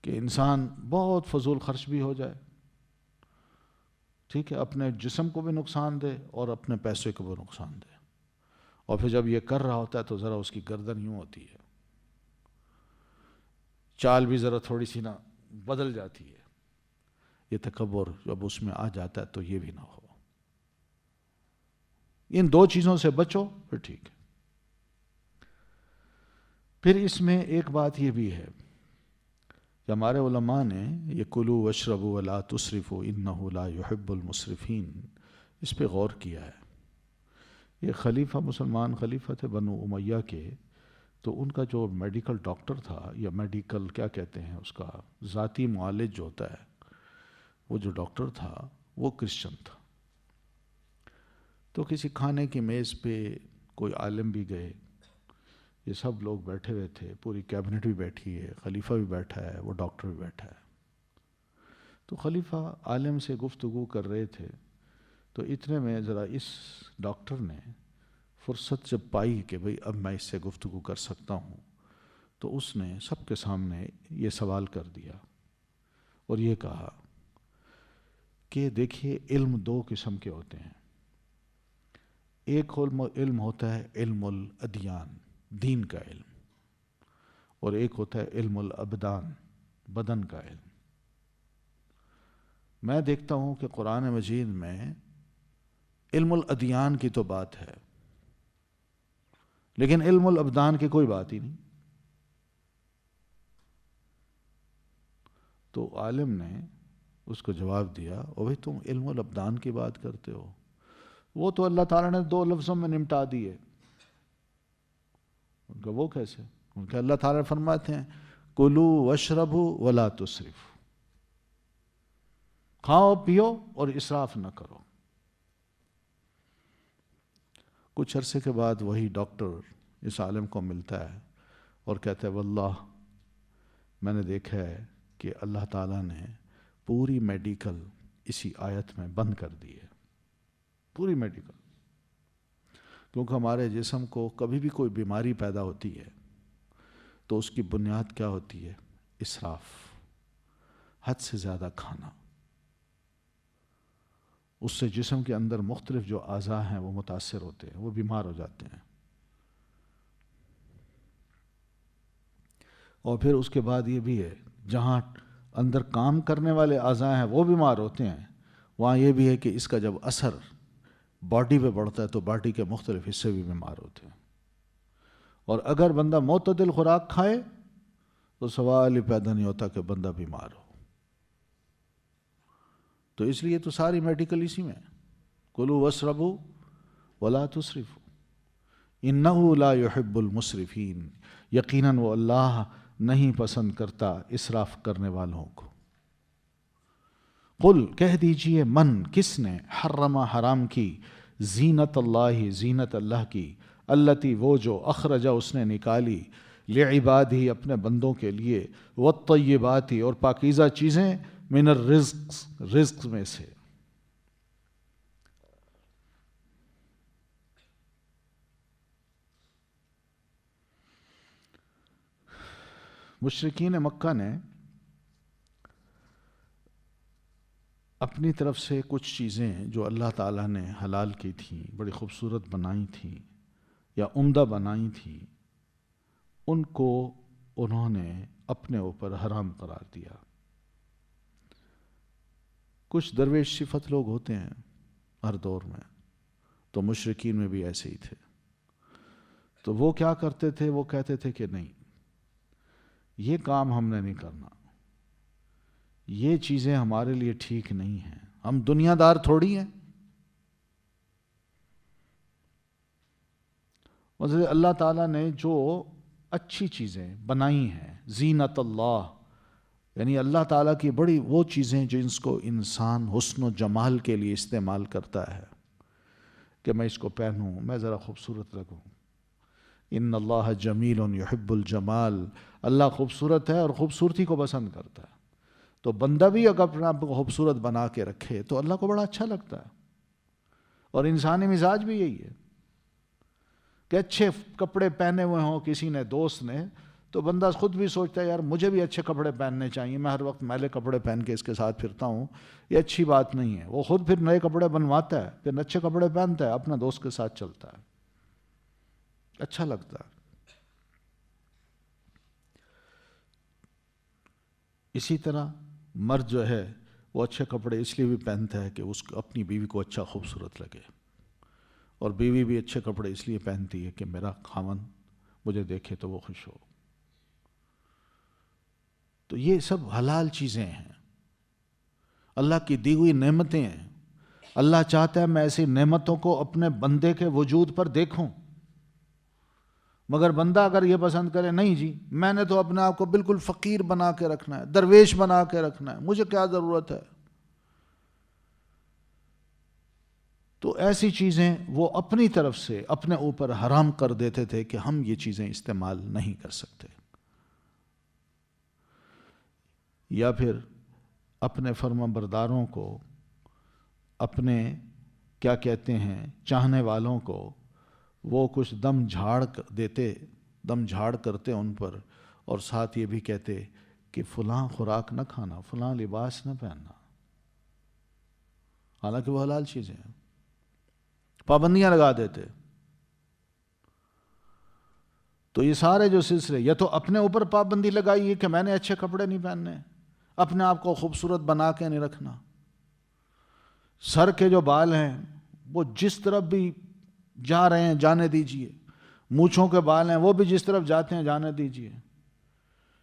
کہ انسان بہت فضول خرچ بھی ہو جائے, ٹھیک ہے, اپنے جسم کو بھی نقصان دے اور اپنے پیسے کو بھی نقصان دے, اور پھر جب یہ کر رہا ہوتا ہے تو ذرا اس کی گردن یوں ہوتی ہے چال بھی ذرا تھوڑی سی نا بدل جاتی ہے، یہ تکبر جب اس میں آ جاتا ہے تو یہ بھی نہ ہو۔ ان دو چیزوں سے بچو پھر ٹھیک ہے۔ پھر اس میں ایک بات یہ بھی ہے کہ ہمارے علماء نے یہ کلوا واشربوا ولا تسرفوا انہ لا يحب المسرفین، اس پہ غور کیا ہے۔ یہ خلیفہ، مسلمان خلیفہ تھے بنو امیہ کے، تو ان کا جو میڈیکل ڈاکٹر تھا، یا میڈیکل کیا کہتے ہیں اس کا، ذاتی معالج جو ہوتا ہے، وہ جو ڈاکٹر تھا وہ کرسچن تھا۔ تو کسی کھانے کی میز پہ کوئی عالم بھی گئے، یہ سب لوگ بیٹھے ہوئے تھے، پوری کیبنٹ بھی بیٹھی ہے، خلیفہ بھی بیٹھا ہے، وہ ڈاکٹر بھی بیٹھا ہے۔ تو خلیفہ عالم سے گفتگو کر رہے تھے، تو اتنے میں ذرا اس ڈاکٹر نے فرصت جب پائی کہ بھئی اب میں اس سے گفتگو کر سکتا ہوں، تو اس نے سب کے سامنے یہ سوال کر دیا اور یہ کہا کہ دیکھیے علم دو قسم کے ہوتے ہیں، ایک علم ہوتا ہے علم الادیان، دین کا علم، اور ایک ہوتا ہے علم الابدان، بدن کا علم۔ میں دیکھتا ہوں کہ قرآن مجید میں علم الادیان کی تو بات ہے، لیکن علم الابدان کی کوئی بات ہی نہیں۔ تو عالم نے اس کو جواب دیا، او بھئی تم علم الابدان کی بات کرتے ہو، وہ تو اللہ تعالیٰ نے دو لفظوں میں نمٹا دیے۔ ان کا وہ کیسے؟ ان کا اللہ تعالیٰ فرماتے ہیں کلوا واشربوا ولا تسرفوا، کھاؤ پیو اور اسراف نہ کرو۔ کچھ عرصے کے بعد وہی ڈاکٹر اس عالم کو ملتا ہے اور کہتا ہے واللہ میں نے دیکھا ہے کہ اللہ تعالیٰ نے پوری میڈیکل اسی آیت میں بند کر دی ہے، پوری میڈیکل۔ کیونکہ ہمارے جسم کو کبھی بھی کوئی بیماری پیدا ہوتی ہے تو اس کی بنیاد کیا ہوتی ہے؟ اسراف، حد سے زیادہ کھانا۔ اس سے جسم کے اندر مختلف جو اعضاء ہیں وہ متاثر ہوتے ہیں، وہ بیمار ہو جاتے ہیں۔ اور پھر اس کے بعد یہ بھی ہے جہاں اندر کام کرنے والے اعضاء ہیں وہ بیمار ہوتے ہیں، وہاں یہ بھی ہے کہ اس کا جب اثر باڈی پہ پڑتا ہے تو باڈی کے مختلف حصے بھی بیمار ہوتے ہیں۔ اور اگر بندہ معتدل خوراک کھائے تو سوال ہی پیدا نہیں ہوتا کہ بندہ بیمار ہو۔ تو اس لیے تو ساری میڈیکل اسی میں، کلوا واشربوا ولا تسرفوا انہ لا يحب المسرفین، یقیناً وہ اللہ نہیں پسند کرتا اسراف کرنے والوں کو۔ قل کہہ دیجئے من کس نے حرم حرام کی زینت اللہ زینت اللہ کی، التی وہ جو اخرجہ اس نے نکالی لعبادہ اپنے بندوں کے لیے، والطیبات اور پاکیزہ چیزیں من الرزق رزق میں سے۔ مشرکین مکہ نے اپنی طرف سے کچھ چیزیں جو اللہ تعالیٰ نے حلال کی تھیں، بڑی خوبصورت بنائی تھیں یا عمدہ بنائی تھیں، ان کو انہوں نے اپنے اوپر حرام قرار دیا۔ کچھ درویش صفت لوگ ہوتے ہیں ہر دور میں، تو مشرکین میں بھی ایسے ہی تھے۔ تو وہ کیا کرتے تھے؟ وہ کہتے تھے کہ نہیں، یہ کام ہم نے نہیں کرنا، یہ چیزیں ہمارے لیے ٹھیک نہیں ہیں، ہم دنیا دار تھوڑی ہیں۔ مطلب اللہ تعالیٰ نے جو اچھی چیزیں بنائی ہیں، زینت اللہ، یعنی اللہ تعالیٰ کی بڑی وہ چیزیں جن کو انسان حسن و جمال کے لیے استعمال کرتا ہے کہ میں اس کو پہنوں، میں ذرا خوبصورت لگوں۔ ان اللہ جمیل یحب الجمال، اللہ خوبصورت ہے اور خوبصورتی کو پسند کرتا ہے۔ تو بندہ بھی اگر اپنا آپ کو خوبصورت بنا کے رکھے تو اللہ کو بڑا اچھا لگتا ہے۔ اور انسانی مزاج بھی یہی ہے کہ اچھے کپڑے پہنے ہوئے ہوں کسی نے، دوست نے، تو بندہ خود بھی سوچتا ہے یار مجھے بھی اچھے کپڑے پہننے چاہیے، میں ہر وقت میلے کپڑے پہن کے اس کے ساتھ پھرتا ہوں، یہ اچھی بات نہیں ہے۔ وہ خود پھر نئے کپڑے بنواتا ہے، پھر اچھے کپڑے پہنتا ہے، اپنا دوست کے ساتھ چلتا ہے، اچھا لگتا ہے۔ اسی طرح مرد جو ہے وہ اچھے کپڑے اس لیے بھی پہنتا ہے کہ اس اپنی بیوی کو اچھا خوبصورت لگے، اور بیوی بھی اچھے کپڑے اس لیے پہنتی ہے کہ میرا خاوند مجھے دیکھے تو وہ خوش ہو۔ تو یہ سب حلال چیزیں ہیں، اللہ کی دی ہوئی نعمتیں ہیں۔ اللہ چاہتا ہے میں ایسی نعمتوں کو اپنے بندے کے وجود پر دیکھوں، مگر بندہ اگر یہ پسند کرے نہیں جی میں نے تو اپنے آپ کو بالکل فقیر بنا کے رکھنا ہے، درویش بنا کے رکھنا ہے، مجھے کیا ضرورت ہے، تو ایسی چیزیں وہ اپنی طرف سے اپنے اوپر حرام کر دیتے تھے کہ ہم یہ چیزیں استعمال نہیں کر سکتے، یا پھر اپنے فرمانبرداروں کو، اپنے کیا کہتے ہیں چاہنے والوں کو وہ کچھ دم جھاڑ کرتے ان پر، اور ساتھ یہ بھی کہتے کہ فلاں خوراک نہ کھانا، فلاں لباس نہ پہننا، حالانکہ وہ حلال چیزیں ہیں، پابندیاں لگا دیتے۔ تو یہ سارے جو سلسلے، یا تو اپنے اوپر پابندی لگائی ہے کہ میں نے اچھے کپڑے نہیں پہننے، اپنے آپ کو خوبصورت بنا کے نہیں رکھنا، سر کے جو بال ہیں وہ جس طرف بھی جا رہے ہیں جانے دیجئے، مونچھوں کے بال ہیں وہ بھی جس طرف جاتے ہیں جانے دیجئے،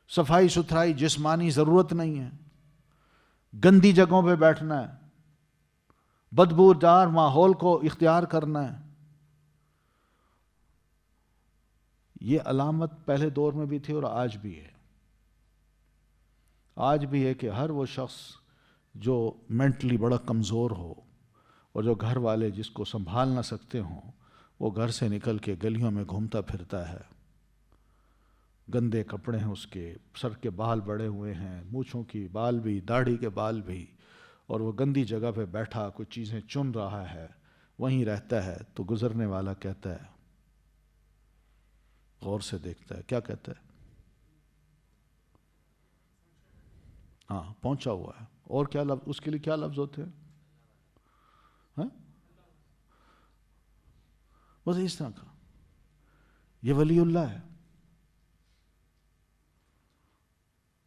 صفائی ستھرائی جسمانی ضرورت نہیں ہے، گندی جگہوں پہ بیٹھنا ہے، بدبودار ماحول کو اختیار کرنا ہے۔ یہ علامت پہلے دور میں بھی تھی اور آج بھی ہے، آج بھی ہے کہ ہر وہ شخص جو مینٹلی بڑا کمزور ہو اور جو گھر والے جس کو سنبھال نہ سکتے ہوں، وہ گھر سے نکل کے گلیوں میں گھومتا پھرتا ہے، گندے کپڑے ہیں اس کے، سر کے بال بڑے ہوئے ہیں، مونچھوں کی بال بھی، داڑھی کے بال بھی، اور وہ گندی جگہ پہ بیٹھا کچھ چیزیں چن رہا ہے، وہیں رہتا ہے، تو گزرنے والا کہتا ہے، غور سے دیکھتا ہے، کیا کہتا ہے؟ ہاں پہنچا ہوا ہے، اور کیا لفظ اس کے لیے کیا لفظ ہوتے ہیں؟ ہاں بس اس طرح کا، یہ ولی اللہ ہے،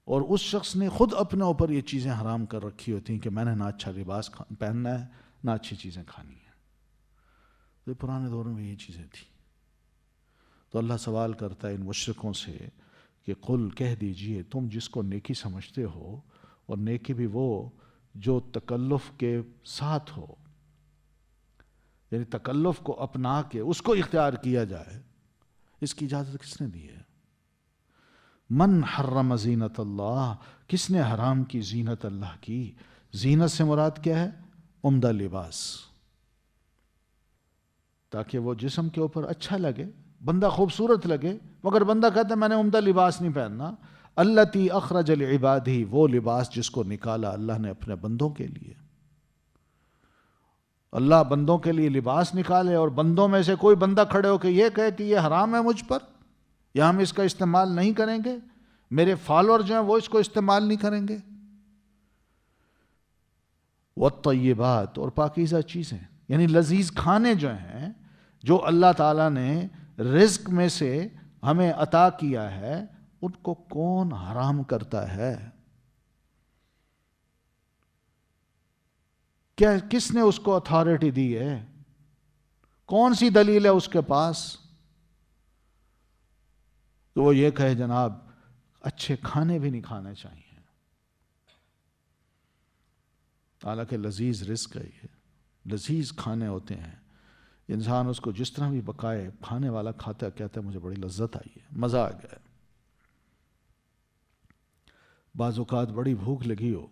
اور اس شخص نے خود اپنے اوپر یہ چیزیں حرام کر رکھی ہوتی ہیں کہ میں نے نہ اچھا لباس پہننا ہے نہ اچھی چیزیں کھانی ہیں۔ تو پرانے دور میں یہ چیزیں تھیں، تو اللہ سوال کرتا ہے ان مشرکوں سے کہ قل کہہ دیجئے تم جس کو نیکی سمجھتے ہو، اور نیکی بھی وہ جو تکلف کے ساتھ ہو، یعنی تکلف کو اپنا کے اس کو اختیار کیا جائے، اس کی اجازت کس نے دی ہے؟ من حرم زینت اللہ، کس نے حرام کی زینت اللہ کی؟ زینت سے مراد کیا ہے؟ عمدہ لباس، تاکہ وہ جسم کے اوپر اچھا لگے، بندہ خوبصورت لگے، مگر بندہ کہتا ہے میں نے عمدہ لباس نہیں پہننا۔ التی اخرج لعبادہ، وہ لباس جس کو نکالا اللہ نے اپنے بندوں کے لیے۔ اللہ بندوں کے لیے لباس نکالے، اور بندوں میں سے کوئی بندہ کھڑے ہو کے یہ کہے کہ یہ حرام ہے مجھ پر، یا ہم اس کا استعمال نہیں کریں گے، میرے فالوور جو ہیں وہ اس کو استعمال نہیں کریں گے۔ والطیبات، اور پاکیزہ چیزیں، یعنی لذیذ کھانے جو ہیں، جو اللہ تعالیٰ نے رزق میں سے ہمیں عطا کیا ہے، ان کو کون حرام کرتا ہے؟ کیا کس نے اس کو اتھارٹی دی ہے؟ کون سی دلیل ہے اس کے پاس تو وہ یہ کہے جناب اچھے کھانے بھی نہیں کھانے چاہیے؟ حالانکہ لذیذ رزق ہے، یہ لذیذ کھانے ہوتے ہیں، انسان اس کو جس طرح بھی پکائے، کھانے والا کھاتا کہتا ہے مجھے بڑی لذت آئی ہے، مزہ آ گیا ہے۔ بعض اوقات بڑی بھوک لگی ہو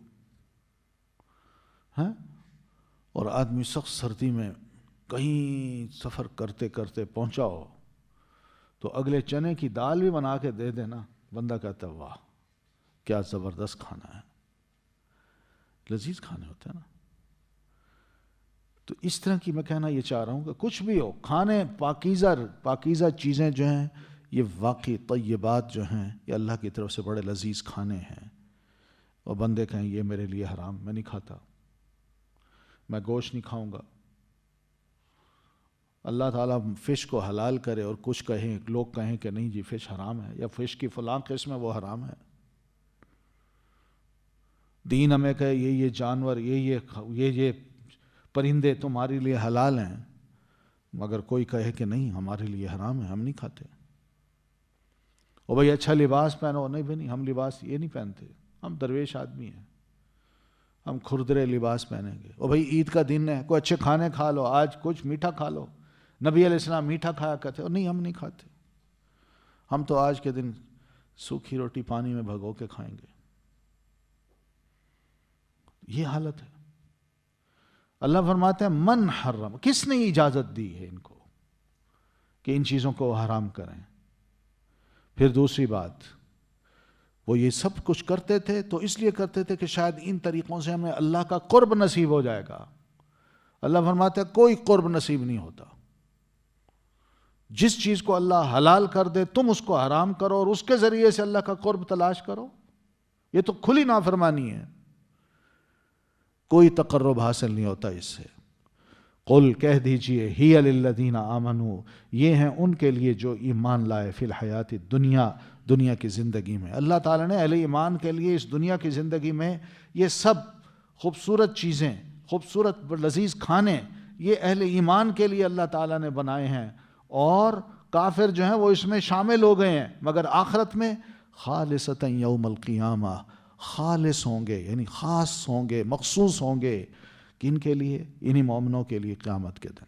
ہاں، اور آدمی سخت سردی میں کہیں سفر کرتے کرتے پہنچا ہو، تو اگلے چنے کی دال بھی بنا کے دے دینا، بندہ کہتا ہے واہ کیا زبردست کھانا ہے، لذیذ کھانے ہوتے ہیں نا۔ تو اس طرح کی میں کہنا یہ چاہ رہا ہوں کہ کچھ بھی ہو، کھانے پاکیزہ چیزیں جو ہیں، یہ واقعی طیبات جو ہیں، یہ اللہ کی طرف سے بڑے لذیذ کھانے ہیں، اور بندے کہیں یہ میرے لیے حرام، میں نہیں کھاتا، میں گوشت نہیں کھاؤں گا۔ اللہ تعالیٰ فش کو حلال کرے اور کچھ کہیں، لوگ کہیں کہ نہیں جی فش حرام ہے، یا فش کی فلاں قسم ہے وہ حرام ہے، دین ہمیں کہے یہ جانور یہ پرندے تمہارے لیے حلال ہیں، مگر کوئی کہے کہ نہیں ہمارے لیے حرام ہے، ہم نہیں کھاتے۔ اور بھائی اچھا لباس پہنو، نہیں بھائی ہم لباس یہ نہیں پہنتے، ہم درویش آدمی ہیں، ہم کھردرے لباس پہنیں گے۔ اور بھائی عید کا دن ہے، کوئی اچھے کھانے کھا لو، آج کچھ میٹھا کھا لو، نبی علیہ السلام میٹھا کھایا کرتے، اور نہیں ہم نہیں کھاتے، ہم تو آج کے دن سوکھی روٹی پانی میں بھگو کے کھائیں گے۔ یہ حالت ہے۔ اللہ فرماتے ہیں من حرم، کس نے اجازت دی ہے ان کو کہ ان چیزوں کو حرام کریں؟ پھر دوسری بات، وہ یہ سب کچھ کرتے تھے تو اس لیے کرتے تھے کہ شاید ان طریقوں سے ہمیں اللہ کا قرب نصیب ہو جائے گا۔ اللہ فرماتے ہیں کوئی قرب نصیب نہیں ہوتا۔ جس چیز کو اللہ حلال کر دے تم اس کو حرام کرو اور اس کے ذریعے سے اللہ کا قرب تلاش کرو، یہ تو کھلی نافرمانی ہے، کوئی تقرب حاصل نہیں ہوتا اس سے۔ قل کہہ دیجئے ہی للذین آمنوا، یہ ہیں ان کے لیے جو ایمان لائے، فی الحیات الدنیا، دنیا کی زندگی میں۔ اللہ تعالیٰ نے اہل ایمان کے لیے اس دنیا کی زندگی میں یہ سب خوبصورت چیزیں، خوبصورت لذیذ کھانے، یہ اہل ایمان کے لیے اللہ تعالیٰ نے بنائے ہیں، اور کافر جو ہیں وہ اس میں شامل ہو گئے ہیں، مگر آخرت میں خالصتا یوم القیامہ، خالص ہوں گے، یعنی خاص ہوں گے، مخصوص ہوں گے، کن کے لیے؟ انہی مومنوں کے لیے قیامت کے دن،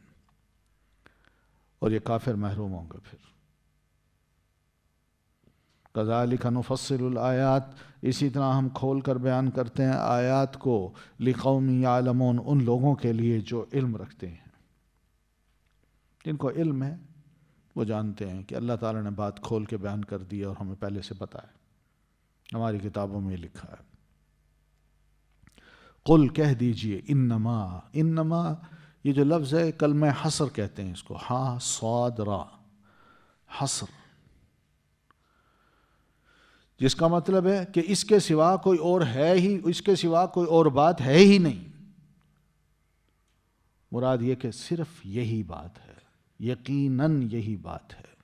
اور یہ کافر محروم ہوں گے۔ پھر کذالک نفصل الآیات، اسی طرح ہم کھول کر بیان کرتے ہیں آیات کو، لقوم یعلمون، ان لوگوں کے لیے جو علم رکھتے ہیں، جن کو علم ہے وہ جانتے ہیں کہ اللہ تعالیٰ نے بات کھول کے بیان کر دی اور ہمیں پہلے سے پتہ ہے، ہماری کتابوں میں لکھا ہے۔ قل کہہ دیجئے انما، انما یہ جو لفظ ہے کلمہ حصر کہتے ہیں اس کو، ہاں صاد را، حصر، جس کا مطلب ہے کہ اس کے سوا کوئی اور ہے ہی، اس کے سوا کوئی اور بات ہے ہی نہیں، مراد یہ کہ صرف یہی بات ہے، یقیناً یہی بات ہے،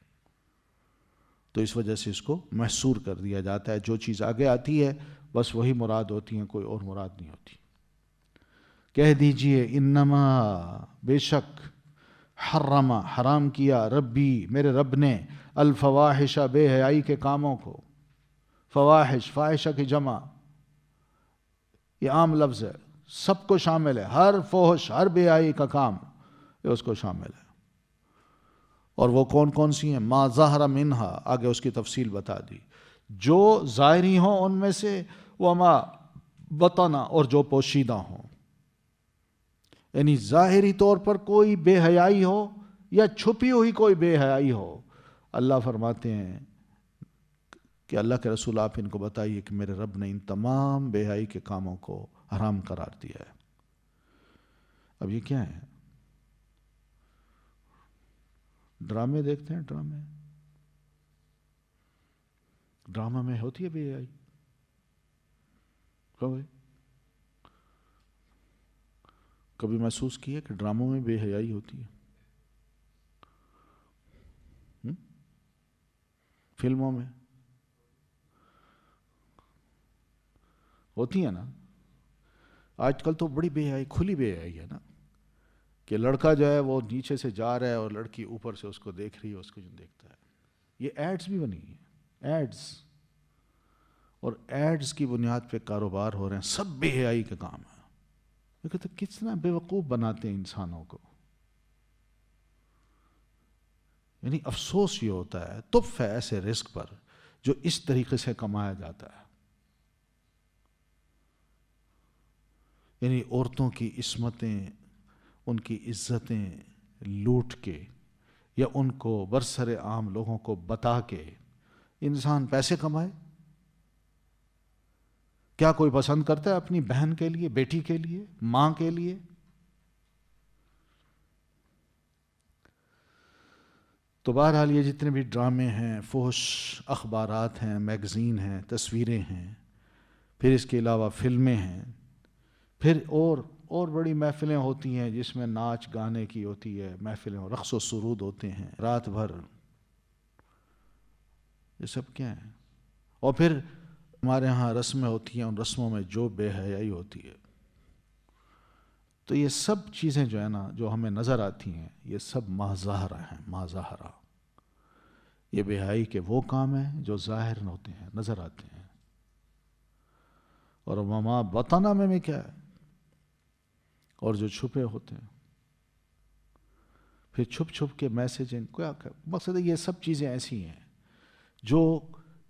تو اس وجہ سے اس کو محصور کر دیا جاتا ہے، جو چیز آگے آتی ہے بس وہی مراد ہوتی ہیں، کوئی اور مراد نہیں ہوتی۔ کہہ دیجئے انما، بے شک، حرم، حرام کیا، ربی، میرے رب نے، الفواحش، بے حیائی کے کاموں کو، فواحش، فاحشہ کی جمع، یہ عام لفظ ہے، سب کو شامل ہے، ہر فوحش، ہر بے حیائی کا کام یہ اس کو شامل ہے۔ اور وہ کون کون سی ہیں؟ ما ظہر منہا، آگے اس کی تفصیل بتا دی، جو ظاہری ہوں ان میں سے، وما بطن، اور جو پوشیدہ ہوں، یعنی ظاہری طور پر کوئی بے حیائی ہو یا چھپی ہوئی کوئی بے حیائی ہو، اللہ فرماتے ہیں کہ اللہ کے رسول آپ ان کو بتائیے کہ میرے رب نے ان تمام بے حیائی کے کاموں کو حرام قرار دیا ہے۔ اب یہ کیا ہے؟ ڈرامے دیکھتے ہیں، ڈرامہ میں ہوتی ہے بے حیائی، کبھی محسوس کیا کہ ڈراموں میں بے حیائی ہوتی ہے؟ فلموں میں ہوتی ہے نا؟ آج کل تو بڑی بے حیائی، کھلی بے حیائی ہے نا، کہ لڑکا جو ہے وہ نیچے سے جا رہا ہے اور لڑکی اوپر سے اس کو دیکھ رہی ہے، اس کو جو دیکھتا ہے۔ یہ ایڈز بھی بنی ہیں، ایڈز، اور ایڈز کی بنیاد پہ کاروبار ہو رہے ہیں، سب بے حیائی کے کام ہیں۔ یہ کہتے کتنا بے وقوف بناتے ہیں انسانوں کو، یعنی افسوس یہ ہوتا ہے، تف ہے ایسے رزق پر جو اس طریقے سے کمایا جاتا ہے، یعنی عورتوں کی عصمتیں، ان کی عزتیں لوٹ کے، یا ان کو برسر عام لوگوں کو بتا کے انسان پیسے کمائے۔ کیا کوئی پسند کرتا ہے اپنی بہن کے لیے، بیٹی کے لیے، ماں کے لیے؟ تو بہرحال یہ جتنے بھی ڈرامے ہیں، فحش اخبارات ہیں، میگزین ہیں، تصویریں ہیں، پھر اس کے علاوہ فلمیں ہیں، پھر اور بڑی محفلیں ہوتی ہیں جس میں ناچ گانے کی ہوتی ہے، محفلیں، رقص و سرود ہوتے ہیں رات بھر، یہ سب کیا ہیں؟ اور پھر ہمارے ہاں رسمیں ہوتی ہیں، ان رسموں میں جو بے حیائی ہوتی ہے، تو یہ سب چیزیں جو ہے نا جو ہمیں نظر آتی ہیں، یہ سب ماظاہرہ ہیں، ماظاہرہ۔ یہ بے حیائی کے وہ کام ہیں جو ظاہر ہوتے ہیں، نظر آتے ہیں، اور وما بطن میں کیا ہے، اور جو چھپے ہوتے ہیں، پھر چھپ چھپ کے میسیجنگ کیا مقصد ہے۔ یہ سب چیزیں ایسی ہیں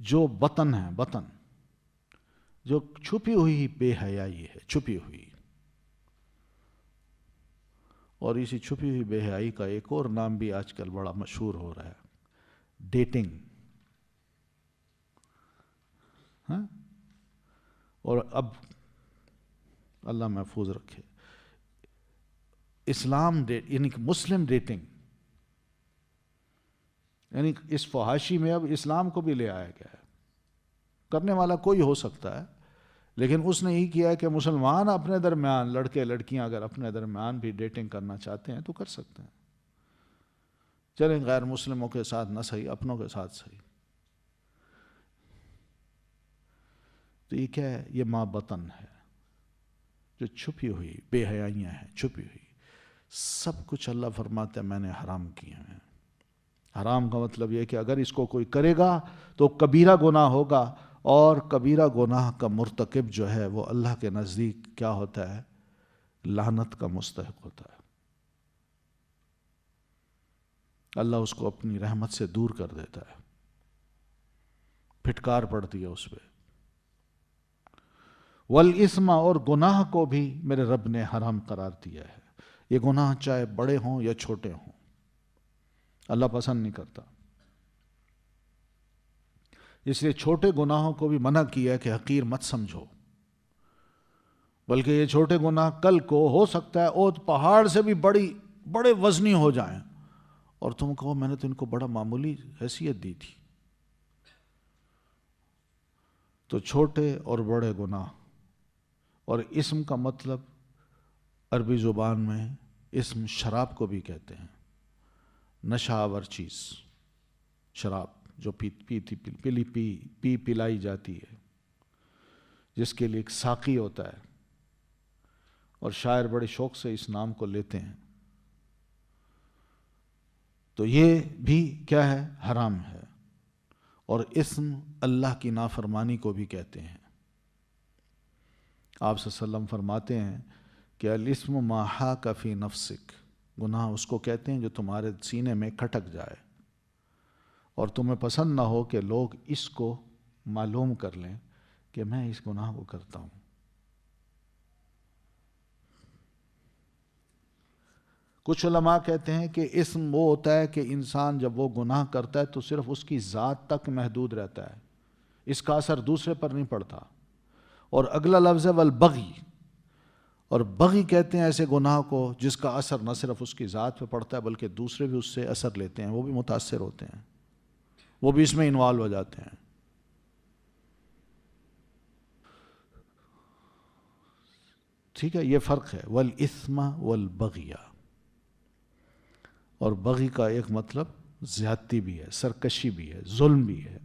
جو بطن ہے، بطن جو چھپی ہوئی بے حیائی ہے، چھپی ہوئی۔ اور اسی چھپی ہوئی بے حیائی کا ایک اور نام بھی آج کل بڑا مشہور ہو رہا ہے، ڈیٹنگ۔ ہاں، اور اب اللہ محفوظ رکھے، اسلام یعنی کہ مسلم ڈیٹنگ، یعنی اس فحاشی میں اب اسلام کو بھی لے آیا گیا ہے۔ کرنے والا کوئی ہو سکتا ہے، لیکن اس نے یہ کیا کہ مسلمان اپنے درمیان، لڑکے لڑکیاں اگر اپنے درمیان بھی ڈیٹنگ کرنا چاہتے ہیں تو کر سکتے ہیں، چلیں غیر مسلموں کے ساتھ نہ صحیح، اپنوں کے ساتھ صحیح۔ تو یہ کیا ہے؟ یہ ماں بطن ہے، جو چھپی ہوئی بے حیائیاں ہیں، چھپی ہوئی سب کچھ اللہ فرماتے ہیں میں نے حرام کیے ہیں۔ حرام کا مطلب یہ کہ اگر اس کو کوئی کرے گا تو کبیرہ گناہ ہوگا، اور کبیرہ گناہ کا مرتکب جو ہے وہ اللہ کے نزدیک کیا ہوتا ہے؟ لعنت کا مستحق ہوتا ہے۔ اللہ اس کو اپنی رحمت سے دور کر دیتا ہے، پھٹکار پڑتی ہے اس پہ۔ والاسم، اور گناہ کو بھی میرے رب نے حرام قرار دیا ہے۔ یہ گناہ چاہے بڑے ہوں یا چھوٹے ہوں، اللہ پسند نہیں کرتا۔ اس لیے چھوٹے گناہوں کو بھی منع کیا ہے کہ حقیر مت سمجھو، بلکہ یہ چھوٹے گناہ کل کو ہو سکتا ہے اوت پہاڑ سے بھی بڑے وزنی ہو جائیں، اور تم کہو میں نے تو ان کو بڑا معمولی حیثیت دی تھی۔ تو چھوٹے اور بڑے گناہ، اور اسم کا مطلب عربی زبان میں اسم شراب کو بھی کہتے ہیں، نشہ آور چیز، شراب جو پلائی جاتی ہے، جس کے لیے ایک ساقی ہوتا ہے، اور شاعر بڑے شوق سے اس نام کو لیتے ہیں۔ تو یہ بھی کیا ہے؟ حرام ہے۔ اور اسم اللہ کی نافرمانی کو بھی کہتے ہیں۔ آپ صلی اللہ علیہ وسلم فرماتے ہیں کہ الاسم ما حاک فی نفسک، گناہ اس کو کہتے ہیں جو تمہارے سینے میں کھٹک جائے اور تمہیں پسند نہ ہو کہ لوگ اس کو معلوم کر لیں کہ میں اس گناہ کو کرتا ہوں۔ کچھ علماء کہتے ہیں کہ اسم وہ ہوتا ہے کہ انسان جب وہ گناہ کرتا ہے تو صرف اس کی ذات تک محدود رہتا ہے، اس کا اثر دوسرے پر نہیں پڑتا۔ اور اگلا لفظ ہے والبغی، اور بغی کہتے ہیں ایسے گناہ کو جس کا اثر نہ صرف اس کی ذات پہ پڑتا ہے بلکہ دوسرے بھی اس سے اثر لیتے ہیں، وہ بھی متاثر ہوتے ہیں، وہ بھی اس میں انوالو ہو جاتے ہیں۔ ٹھیک ہے، یہ فرق ہے والاثم والبغی۔ اور بغی کا ایک مطلب زیادتی بھی ہے، سرکشی بھی ہے، ظلم بھی ہے۔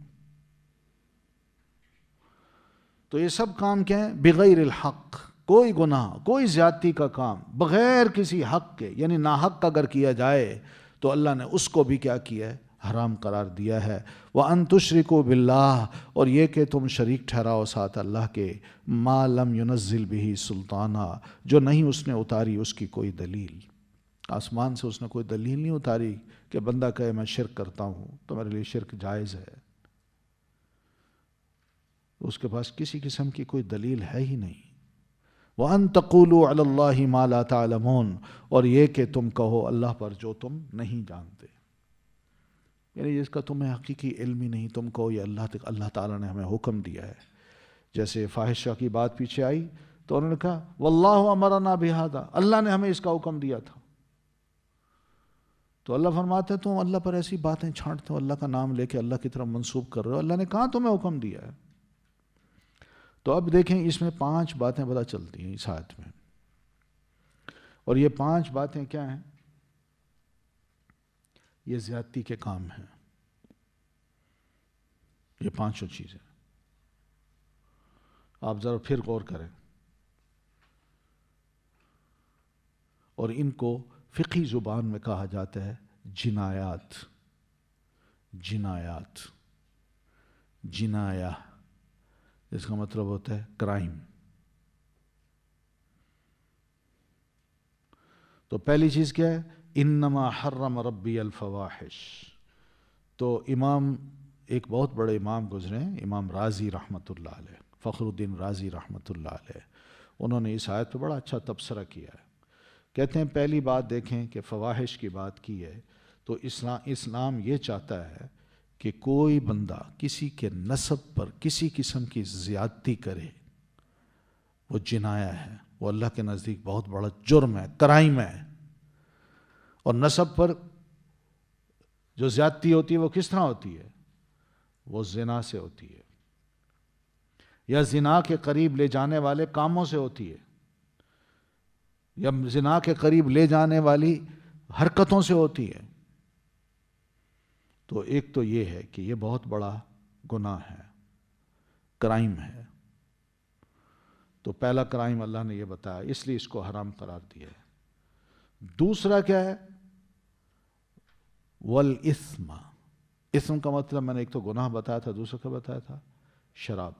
تو یہ سب کام کیا ہیں؟ بغیر الحق، کوئی گناہ، کوئی زیادتی کا کام بغیر کسی حق کے، یعنی ناحق اگر کیا جائے تو اللہ نے اس کو بھی کیا کیا ہے؟ حرام قرار دیا ہے۔ وَأَن تُشْرِكُوا بِاللَّهِ، اور یہ کہ تم شریک ٹھہراؤ ساتھ اللہ کے، مَا لَمْ يُنَزِّلْ بِهِ سُلْطَانًا، جو نہیں اس نے اتاری اس کی کوئی دلیل۔ آسمان سے اس نے کوئی دلیل نہیں اتاری کہ بندہ کہے میں شرک کرتا ہوں تو میرے لیے شرک جائز ہے، اس کے پاس کسی قسم کی کوئی دلیل ہے ہی نہیں۔ وَأَن تَقُولُوا عَلَى اللَّهِ مَا لَا تَعْلَمُونَ، اور یہ کہ تم کہو اللہ پر جو تم نہیں جانتے، یعنی جس کا تمہیں حقیقی علم ہی نہیں، تم کہو یہ اللہ تعالیٰ نے ہمیں حکم دیا ہے۔ جیسے فاحشہ کی بات پیچھے آئی تو انہوں نے کہا وَاللَّهُ أَمَرَنَا بِهَذَا، اللہ نے ہمیں اس کا حکم دیا تھا۔ تو اللہ فرماتے ہیں تم اللہ پر ایسی باتیں چھانٹتے ہو، اللہ کا نام لے کے اللہ کی طرف منسوب کر رہے ہو، اللہ نے کہاں تمہیں حکم دیا ہے؟ تو اب دیکھیں اس میں 5 باتیں پتہ چلتی ہیں اس آیت میں، اور یہ 5 باتیں کیا ہیں؟ یہ زیادتی کے کام ہیں، یہ 5 چیزیں۔ آپ ذرا پھر غور کریں. اور ان کو فقہی زبان میں کہا جاتا ہے جنایات. جنایات، جنایہ، اس کا مطلب ہوتا ہے کرائم. تو پہلی چیز کیا ہے؟ انما حرم ربی الفواحش. تو امام، ایک بہت بڑے امام گزرے ہیں، امام رازی رحمۃ اللہ علیہ، فخر الدین رازی رحمۃ اللہ علیہ، انہوں نے اس آیت پہ بڑا اچھا تبصرہ کیا ہے. کہتے ہیں پہلی بات دیکھیں کہ فواحش کی بات کی ہے تو اسلام یہ چاہتا ہے کہ کوئی بندہ کسی کے نسب پر کسی قسم کی زیادتی کرے، وہ جنایہ ہے، وہ اللہ کے نزدیک بہت بڑا جرم ہے، کرائم ہے. اور نسب پر جو زیادتی ہوتی ہے وہ کس طرح ہوتی ہے؟ وہ زنا سے ہوتی ہے، یا زنا کے قریب لے جانے والے کاموں سے ہوتی ہے، یا زنا کے قریب لے جانے والی حرکتوں سے ہوتی ہے. تو ایک تو یہ ہے کہ یہ بہت بڑا گناہ ہے، کرائم ہے. تو پہلا کرائم اللہ نے یہ بتایا، اس لیے اس کو حرام قرار دیا ہے. دوسرا کیا ہے؟ والاسم. اسم کا مطلب میں نے ایک تو گناہ بتایا تھا، دوسرا کیا بتایا تھا؟ شراب.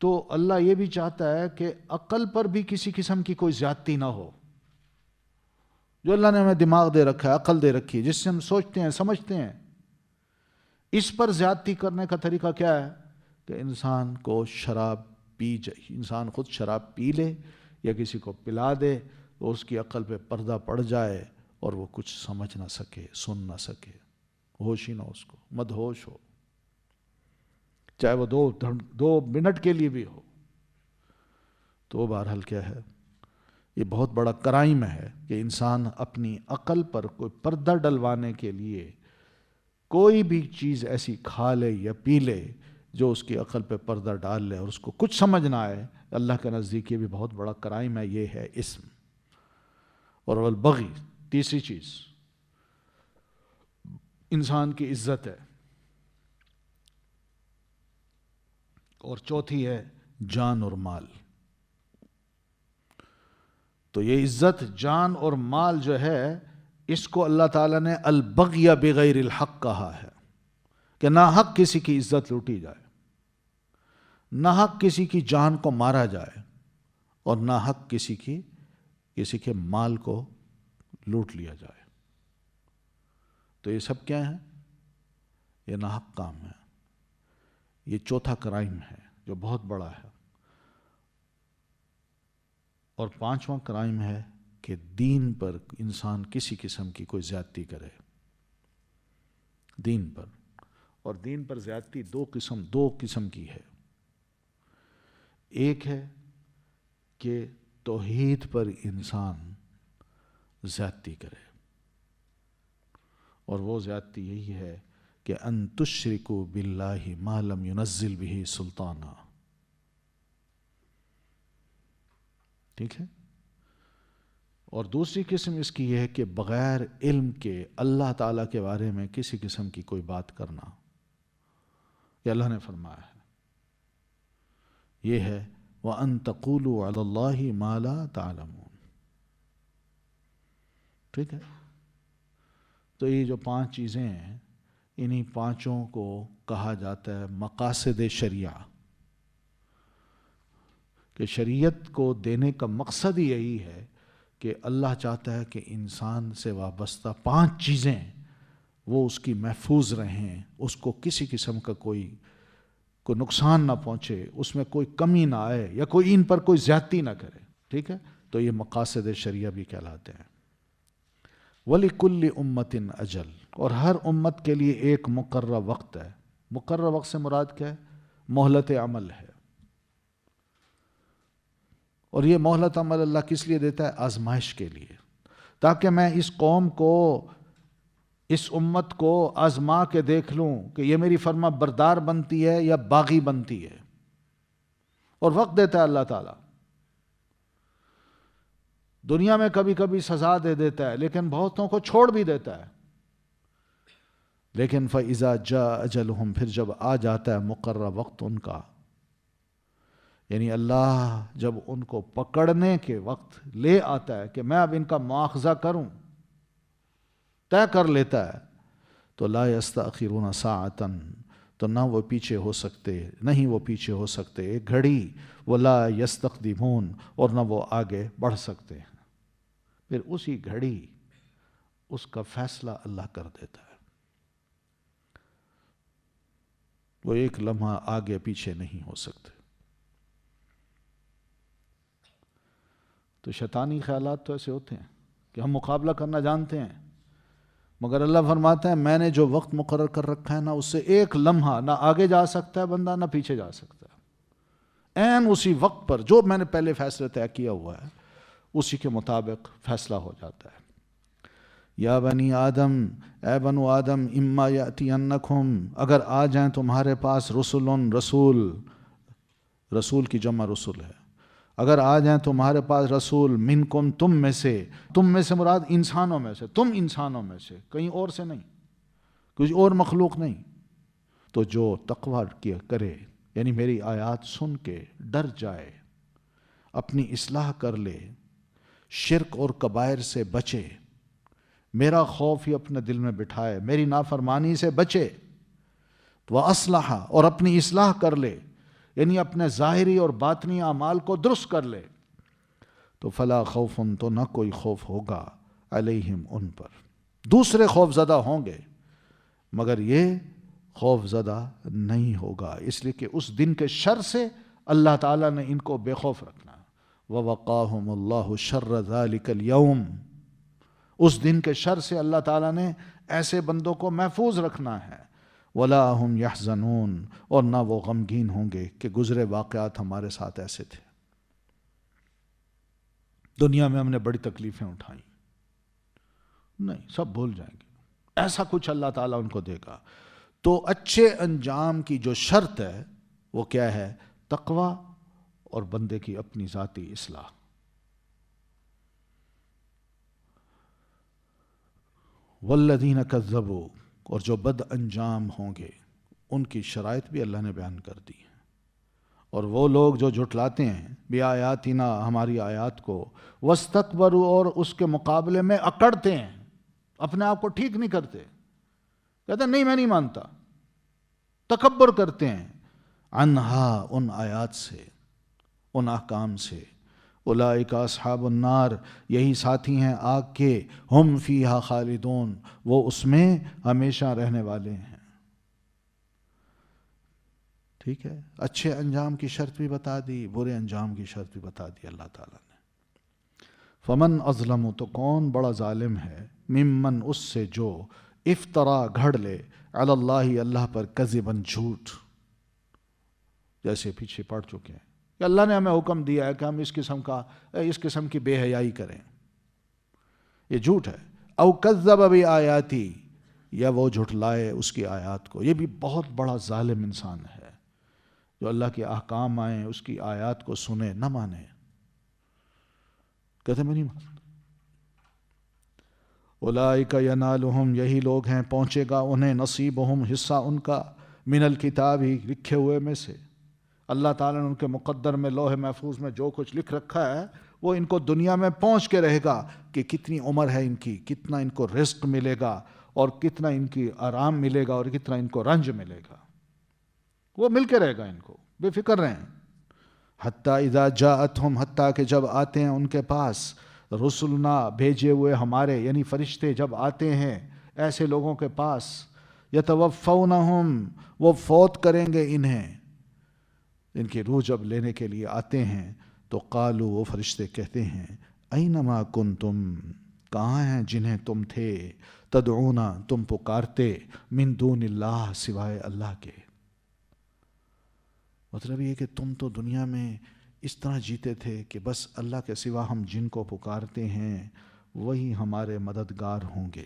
تو اللہ یہ بھی چاہتا ہے کہ عقل پر بھی کسی قسم کی کوئی زیادتی نہ ہو. جو اللہ نے ہمیں دماغ دے رکھا ہے، عقل دے رکھی ہے، جس سے ہم سوچتے ہیں سمجھتے ہیں، اس پر زیادتی کرنے کا طریقہ کیا ہے؟ کہ انسان کو شراب انسان خود شراب پی لے یا کسی کو پلا دے تو اس کی عقل پہ پردہ پڑ جائے اور وہ کچھ سمجھ نہ سکے، سن نہ سکے، ہوش ہی نہ اس کو، مدہوش ہو، چاہے وہ دو منٹ کے لیے بھی ہو. تو بہرحال کیا ہے؟ یہ بہت بڑا کرائم ہے کہ انسان اپنی عقل پر کوئی پردہ ڈلوانے کے لیے کوئی بھی چیز ایسی کھا لے یا پی لے جو اس کی عقل پہ پردہ ڈال لے اور اس کو کچھ سمجھ نہ آئے. اللہ کے نزدیک یہ بھی بہت بڑا کرائم ہے. یہ ہے اسم. اور والبغی، تیسری چیز انسان کی عزت ہے، اور چوتھی ہے جان اور مال. تو یہ عزت، جان اور مال جو ہے، اس کو اللہ تعالیٰ نے البغی بغیر الحق کہا ہے کہ ناحق کسی کی عزت لوٹی جائے، ناحق کسی کی جان کو مارا جائے، اور ناحق کسی کے مال کو لوٹ لیا جائے. تو یہ سب کیا ہے؟ یہ ناحق کام ہے. یہ چوتھا کرائم ہے جو بہت بڑا ہے. اور پانچواں کرائم ہے کہ دین پر انسان کسی قسم کی کوئی زیادتی کرے، دین پر. اور دین پر زیادتی دو قسم کی ہے. ایک ہے کہ توحید پر انسان زیادتی کرے، اور وہ زیادتی یہی ہے کہ ان تشرکوا باللہ ما لم ينزل به سلطانا. ٹھیک ہے؟ اور دوسری قسم اس کی یہ ہے کہ بغیر علم کے اللہ تعالیٰ کے بارے میں کسی قسم کی کوئی بات کرنا. یہ اللہ نے فرمایا ہے، یہ ہے وَأَن تَقُولُوا عَلَى اللَّهِ مَا لَا تَعْلَمُونَ. ٹھیک ہے؟ تو یہ جو 5 چیزیں ہیں، انہی 5 کو کہا جاتا ہے مقاصد شریعہ. کہ شریعت کو دینے کا مقصد ہی یہی ہے کہ اللہ چاہتا ہے کہ انسان سے وابستہ 5 چیزیں وہ اس کی محفوظ رہیں، اس کو کسی قسم کا کوئی نقصان نہ پہنچے، اس میں کوئی کمی نہ آئے، یا کوئی ان پر کوئی زیادتی نہ کرے. ٹھیک ہے؟ تو یہ مقاصد شریعہ بھی کہلاتے ہیں. وَلِكُلِّ أُمَّةٍ أَجَلٌ. اور ہر امت کے لیے ایک مقررہ وقت ہے. مقررہ وقت سے مراد کیا ہے؟ مہلت عمل ہے. اور یہ مہلت عمل اللہ کس لیے دیتا ہے؟ آزمائش کے لیے، تاکہ میں اس قوم کو، اس امت کو آزما کے دیکھ لوں کہ یہ میری فرما بردار بنتی ہے یا باغی بنتی ہے. اور وقت دیتا ہے اللہ تعالیٰ. دنیا میں کبھی کبھی سزا دے دیتا ہے، لیکن بہتوں کو چھوڑ بھی دیتا ہے. لیکن فَإِذَا جَاءَ أَجَلُهُمْ، پھر جب آ جاتا ہے مقررہ وقت ان کا، یعنی اللہ جب ان کو پکڑنے کے وقت لے آتا ہے کہ میں اب ان کا مواخذہ کروں، طے کر لیتا ہے، تو لا یستأخرون ساعتاً، تو نہ وہ پیچھے ہو سکتے، نہیں وہ پیچھے ہو سکتے ایک گھڑی، ولا یستقدمون، اور نہ وہ آگے بڑھ سکتے ہیں۔ پھر اسی گھڑی اس کا فیصلہ اللہ کر دیتا ہے، وہ ایک لمحہ آگے پیچھے نہیں ہو سکتے۔ تو شیطانی خیالات تو ایسے ہوتے ہیں کہ ہم مقابلہ کرنا جانتے ہیں، مگر اللہ فرماتا ہے میں نے جو وقت مقرر کر رکھا ہے نا، اس سے ایک لمحہ نہ آگے جا سکتا ہے بندہ، نہ پیچھے جا سکتا ہے۔ عین اسی وقت پر جو میں نے پہلے فیصلہ طے کیا ہوا ہے اسی کے مطابق فیصلہ ہو جاتا ہے۔ یا بنی آدم، اے بنو آدم، اما یأتینکم، اگر آ جائیں تمہارے پاس رسول کی جمع رسول ہے، اگر آ جائیں تمہارے پاس رسول، منکم، تم میں سے مراد انسانوں میں سے، تم انسانوں میں سے، کہیں اور سے نہیں، کچھ اور مخلوق نہیں، تو جو تقوی کیا کرے، یعنی میری آیات سن کے ڈر جائے، اپنی اصلاح کر لے، شرک اور کبائر سے بچے، میرا خوف ہی اپنے دل میں بٹھائے، میری نافرمانی سے بچے، وَأَصْلَحَ، اور اپنی اصلاح کر لے، یعنی اپنے ظاہری اور باطنی اعمال کو درست کر لے، تو فلا خوف، تو نہ کوئی خوف ہوگا، علیہم، ان پر، دوسرے خوف زدہ ہوں گے مگر یہ خوف زدہ نہیں ہوگا، اس لیے کہ اس دن کے شر سے اللہ تعالیٰ نے ان کو بے خوف رکھنا۔ وَوَقَاهُمُ اللَّهُ شَرَّ ذَلِكَ الْيَوْمِ، اس دن کے شر سے اللہ تعالیٰ نے ایسے بندوں کو محفوظ رکھنا ہے۔ وَلَا هُمْ يَحْزَنُونَ، اور نہ وہ غمگین ہوں گے کہ گزرے واقعات ہمارے ساتھ ایسے تھے، دنیا میں ہم نے بڑی تکلیفیں اٹھائیں، نہیں، سب بھول جائیں گے، ایسا کچھ اللہ تعالیٰ ان کو دے گا۔ تو اچھے انجام کی جو شرط ہے وہ کیا ہے؟ تقوی اور بندے کی اپنی ذاتی اصلاح۔ والذین کذبوا، اور جو بد انجام ہوں گے ان کی شرائط بھی اللہ نے بیان کر دی ہے۔ اور وہ لوگ جو جھٹلاتے ہیں بآیاتنا، ہماری آیات کو، واستکبروا، اور اس کے مقابلے میں اکڑتے ہیں، اپنے آپ کو ٹھیک نہیں کرتے، کہتے ہیں نہیں میں نہیں مانتا، تکبر کرتے ہیں، عنہا، ان آیات سے، ان احکام سے، اولئک اصحاب النار، یہی ساتھی ہیں آگ کے، ہم فیہا خالدون، وہ اس میں ہمیشہ رہنے والے ہیں۔ ٹھیک ہے، اچھے انجام کی شرط بھی بتا دی، برے انجام کی شرط بھی بتا دی اللہ تعالیٰ نے۔ فمن اظلم، تو کون بڑا ظالم ہے، ممن، اس سے جو، افترا، گھڑ لے، علی اللہ، اللہ پر، کذباً، جھوٹ، جیسے پیچھے پڑھ چکے ہیں کہ اللہ نے ہمیں حکم دیا ہے کہ ہم اس قسم کی بے حیائی کریں، یہ جھوٹ ہے۔ او کذب بآیاتی، یا وہ جھٹلائے اس کی آیات کو، یہ بھی بہت بڑا ظالم انسان ہے جو اللہ کے احکام آئیں اس کی آیات کو سنے نہ مانے، کہتے میں نہیں مانتا۔ اولئک ینالہم، یہی لوگ ہیں پہنچے گا انہیں، نصیبہم، حصہ ان کا، من الکتاب، ہی لکھے ہوئے میں سے، اللہ تعالیٰ نے ان کے مقدر میں، لوح محفوظ میں جو کچھ لکھ رکھا ہے وہ ان کو دنیا میں پہنچ کے رہے گا کہ کتنی عمر ہے ان کی، کتنا ان کو رزق ملے گا، اور کتنا ان کی آرام ملے گا، اور کتنا ان کو رنج ملے گا، وہ مل کے رہے گا ان کو، بے فکر رہیں۔ حتیٰ اذا جاءتہم، حتیٰ کہ جب آتے ہیں ان کے پاس، رسلنا، بھیجے ہوئے ہمارے، یعنی فرشتے جب آتے ہیں ایسے لوگوں کے پاس، یتوفونہم، وہ فوت کریں گے انہیں، ان کی روح جب لینے کے لیے آتے ہیں، تو قالو، وہ فرشتے کہتے ہیں، اینما کنتم، کہاں ہیں جنہیں تم تھے، تدعونا، تم پکارتے، من دون اللہ، سوائے اللہ کے۔ مطلب یہ کہ تم تو دنیا میں اس طرح جیتے تھے کہ بس اللہ کے سوا ہم جن کو پکارتے ہیں وہی ہمارے مددگار ہوں گے،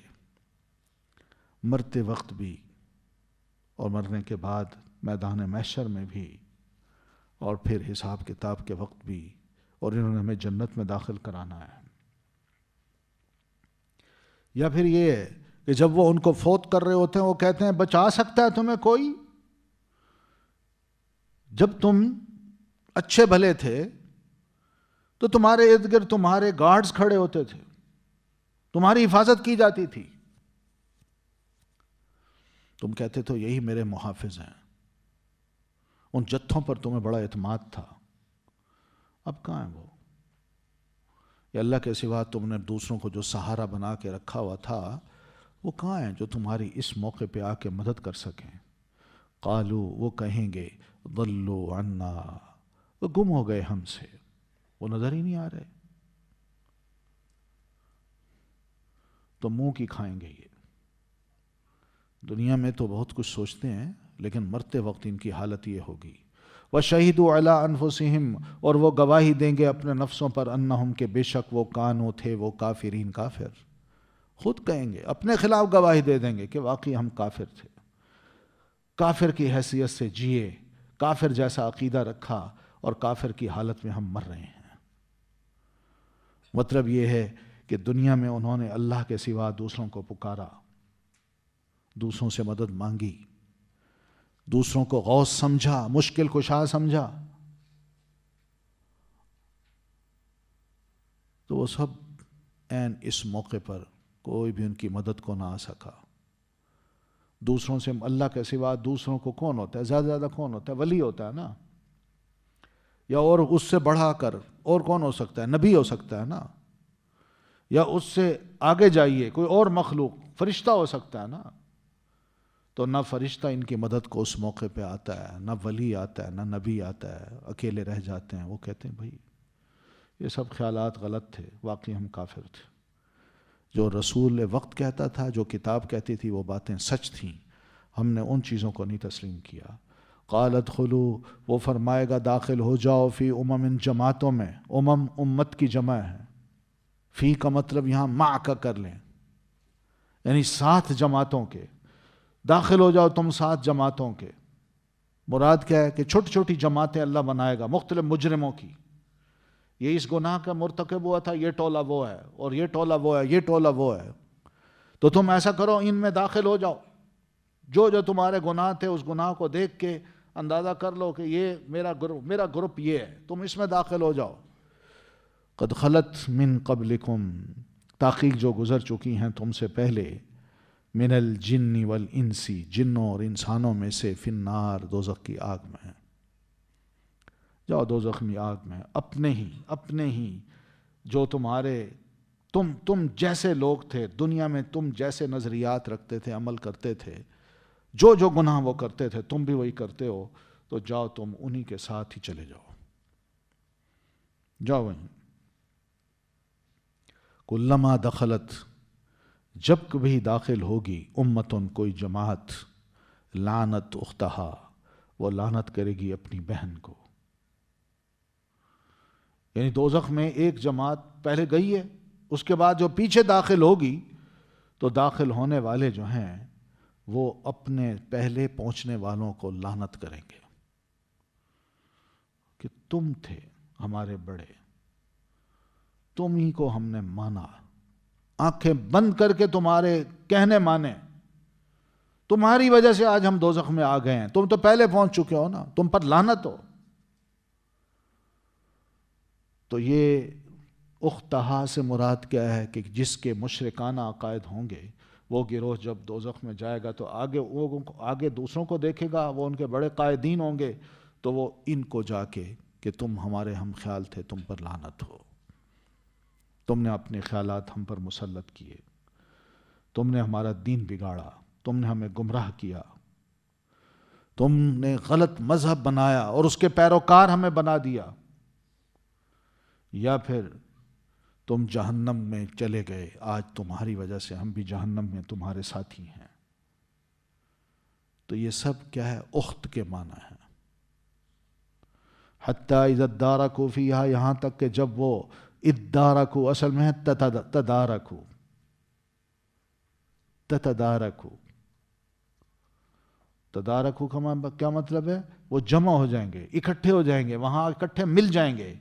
مرتے وقت بھی اور مرنے کے بعد میدان محشر میں بھی، اور پھر حساب کتاب کے وقت بھی، اور انہوں نے ہمیں جنت میں داخل کرانا ہے۔ یا پھر یہ کہ جب وہ ان کو فوت کر رہے ہوتے ہیں وہ کہتے ہیں بچا سکتا ہے تمہیں کوئی؟ جب تم اچھے بھلے تھے تو تمہارے ارد گرد تمہارے گارڈز کھڑے ہوتے تھے، تمہاری حفاظت کی جاتی تھی، تم کہتے تو یہی میرے محافظ ہیں، ان جتھوں پر تمہیں بڑا اعتماد تھا، اب کہاں ہیں وہ؟ یا اللہ کے سوا تم نے دوسروں کو جو سہارا بنا کے رکھا ہوا تھا وہ کہاں ہیں جو تمہاری اس موقع پہ آ کے مدد کر سکیں؟ قالو، وہ کہیں گے ضلوا عنا، وہ گم ہو گئے ہم سے، وہ نظر ہی نہیں آ رہے، تو منہ کی کھائیں گے یہ؟ دنیا میں تو بہت کچھ سوچتے ہیں لیکن مرتے وقت ان کی حالت یہ ہوگی۔ وَشَهِدُوا عَلَىٰ أَنفُسِهِمْ، اور وہ گواہی دیں گے اپنے نفسوں پر، انہم کہ بے شک وہ کانوں تھے وہ کافرین کافر، خود کہیں گے اپنے خلاف گواہی دے دیں گے کہ واقعی ہم کافر تھے، کافر کی حیثیت سے جیے، کافر جیسا عقیدہ رکھا اور کافر کی حالت میں ہم مر رہے ہیں۔ مطلب یہ ہے کہ دنیا میں انہوں نے اللہ کے سوا دوسروں کو پکارا، دوسروں سے مدد مانگی، دوسروں کو غوث سمجھا، مشکل کشا سمجھا، تو وہ سب عین اس موقع پر کوئی بھی ان کی مدد کو نہ آ سکا۔ دوسروں سے اللہ کے سوا دوسروں کو کون ہوتا ہے؟ زیادہ زیادہ کون ہوتا ہے؟ ولی ہوتا ہے نا، یا اور اس سے بڑھا کر اور کون ہو سکتا ہے؟ نبی ہو سکتا ہے نا، یا اس سے آگے جائیے کوئی اور مخلوق، فرشتہ ہو سکتا ہے نا۔ تو نہ فرشتہ ان کی مدد کو اس موقع پہ آتا ہے، نہ ولی آتا ہے، نہ نبی آتا ہے، اکیلے رہ جاتے ہیں۔ وہ کہتے ہیں بھائی یہ سب خیالات غلط تھے، واقعی ہم کافر تھے، جو رسول وقت کہتا تھا، جو کتاب کہتی تھی، وہ باتیں سچ تھیں، ہم نے ان چیزوں کو نہیں تسلیم کیا۔ قال ادخلوا، وہ فرمائے گا داخل ہو جاؤ، فی امم، جماعتوں میں، امم امت کی جمع ہے، فی کا مطلب یہاں مع کا کر لیں، یعنی ساتھ جماعتوں کے، داخل ہو جاؤ تم ساتھ جماعتوں کے۔ مراد کیا ہے کہ چھوٹی چھوٹی جماعتیں اللہ بنائے گا مختلف مجرموں کی، یہ اس گناہ کا مرتکب ہوا تھا، یہ ٹولہ وہ ہے، اور یہ ٹولہ وہ ہے، یہ ٹولہ وہ ہے، تو تم ایسا کرو ان میں داخل ہو جاؤ، جو جو تمہارے گناہ تھے اس گناہ کو دیکھ کے اندازہ کر لو کہ یہ میرا گروپ یہ ہے، تم اس میں داخل ہو جاؤ۔ قد خلت من قبلکم، تحقیق جو گزر چکی ہیں تم سے پہلے، من الجن والانسی، جنوں اور انسانوں میں سے، فی النار، دوزخ کی آگ میں، جاؤ دوزخ کی آگ میں، اپنے ہی جو تم جیسے لوگ تھے دنیا میں، تم جیسے نظریات رکھتے تھے، عمل کرتے تھے، جو جو گناہ وہ کرتے تھے تم بھی وہی کرتے ہو، تو جاؤ تم انہی کے ساتھ ہی چلے جاؤ وہیں۔ کلما دخلت، جب کبھی داخل ہوگی، امتن، کوئی جماعت، لعنت اختہا، وہ لعنت کرے گی اپنی بہن کو، یعنی دوزخ میں ایک جماعت پہلے گئی ہے، اس کے بعد جو پیچھے داخل ہوگی تو داخل ہونے والے جو ہیں وہ اپنے پہلے پہنچنے والوں کو لعنت کریں گے کہ تم تھے ہمارے بڑے، تم ہی کو ہم نے مانا، آنکھیں بند کر کے تمہارے کہنے مانے، تمہاری وجہ سے آج ہم دوزخ میں آ گئے ہیں، تم تو پہلے پہنچ چکے ہو نا، تم پر لعنت ہو۔ تو یہ اختہا سے مراد کیا ہے کہ جس کے مشرکانہ عقائد ہوں گے وہ گروہ جب دوزخ میں جائے گا تو آگے دوسروں کو دیکھے گا، وہ ان کے بڑے قائدین ہوں گے، تو وہ ان کو جا کے کہ تم ہمارے ہم خیال تھے، تم پر لعنت ہو، تم نے اپنے خیالات ہم پر مسلط کیے، تم نے ہمارا دین بگاڑا، تم نے ہمیں گمراہ کیا، تم نے غلط مذہب بنایا اور اس کے پیروکار ہمیں بنا دیا، یا پھر تم جہنم میں چلے گئے، آج تمہاری وجہ سے ہم بھی جہنم میں تمہارے ساتھی ہیں۔ تو یہ سب کیا ہے؟ اخت کے معنی ہے۔ حتی اذا ادارکوا فیہا، یہاں تک کہ جب وہ ادارکوا اصل میں ہے تدارکوا، تدارکوا کا کیا مطلب ہے؟ وہ جمع ہو جائیں گے، اکٹھے ہو جائیں گے، وہاں اکٹھے مل جائیں گے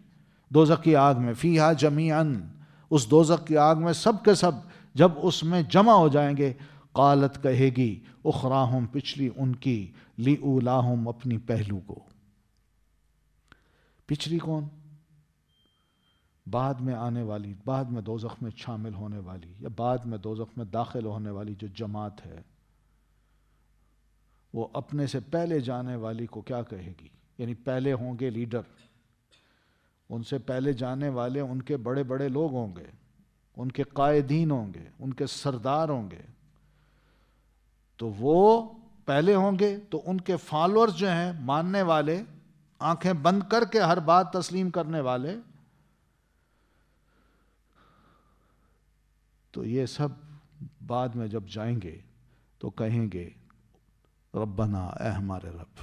دوزخ کی آگ میں، فیہا جمیعاً، اس دوزخ کی آگ میں سب کے سب جب اس میں جمع ہو جائیں گے، قالت کہے گی اخراہم، پچھلی ان کی، لی اولاہم، اپنی پہلو کو، پچھلی کون؟ بعد میں آنے والی، بعد میں دوزخ میں شامل ہونے والی یا بعد میں دوزخ میں داخل ہونے والی جو جماعت ہے، وہ اپنے سے پہلے جانے والی کو کیا کہے گی؟ یعنی پہلے ہوں گے لیڈر، ان سے پہلے جانے والے ان کے بڑے بڑے لوگ ہوں گے، ان کے قائدین ہوں گے، ان کے سردار ہوں گے، تو وہ پہلے ہوں گے تو ان کے فالورز جو ہیں، ماننے والے، آنکھیں بند کر کے ہر بات تسلیم کرنے والے، تو یہ سب بعد میں جب جائیں گے تو کہیں گے ربنا، اے ہمارے رب۔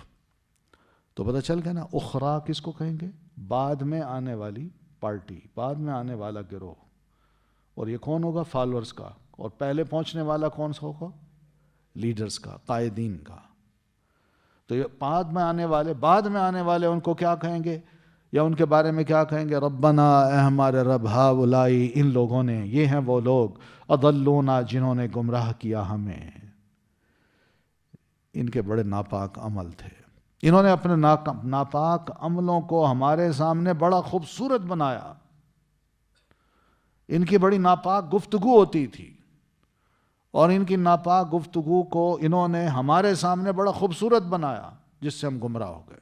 تو پتہ چل گیا نا، اخرا کس کو کہیں گے؟ بعد میں آنے والی پارٹی، بعد میں آنے والا گروہ، اور یہ کون ہوگا؟ فالورز کا، اور پہلے پہنچنے والا کون سا ہوگا؟ لیڈرز کا، قائدین کا۔ تو یہ بعد میں آنے والے ان کو کیا کہیں گے، یا ان کے بارے میں کیا کہیں گے؟ ربنا، اے ہمارے رب، ہؤلائی، ان لوگوں نے، یہ ہیں وہ لوگ، اضلونا، جنہوں نے گمراہ کیا ہمیں، ان کے بڑے ناپاک عمل تھے، انہوں نے اپنے ناپاک عملوں کو ہمارے سامنے بڑا خوبصورت بنایا، ان کی بڑی ناپاک گفتگو ہوتی تھی، اور ان کی ناپاک گفتگو کو انہوں نے ہمارے سامنے بڑا خوبصورت بنایا، جس سے ہم گمراہ ہو گئے۔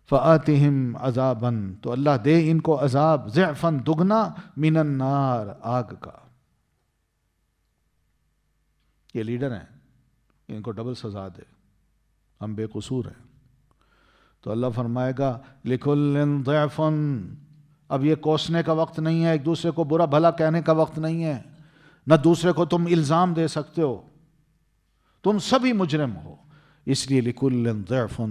فآتِهِمْ عَذَابًا، تو اللہ دے ان کو عذاب، ضعفاً، دگنا، من النار، آگ کا۔ یہ لیڈر ہیں، ان کو ڈبل سزا دے، ہم بے قصور ہیں۔ تو اللہ فرمائے گا لِكُلٍّ ضِعْفٌ، اب یہ کوسنے کا وقت نہیں ہے، ایک دوسرے کو برا بھلا کہنے کا وقت نہیں ہے، نہ دوسرے کو تم الزام دے سکتے ہو، تم سبھی مجرم ہو، اس لیے لِكُلٍّ ضِعْفٌ،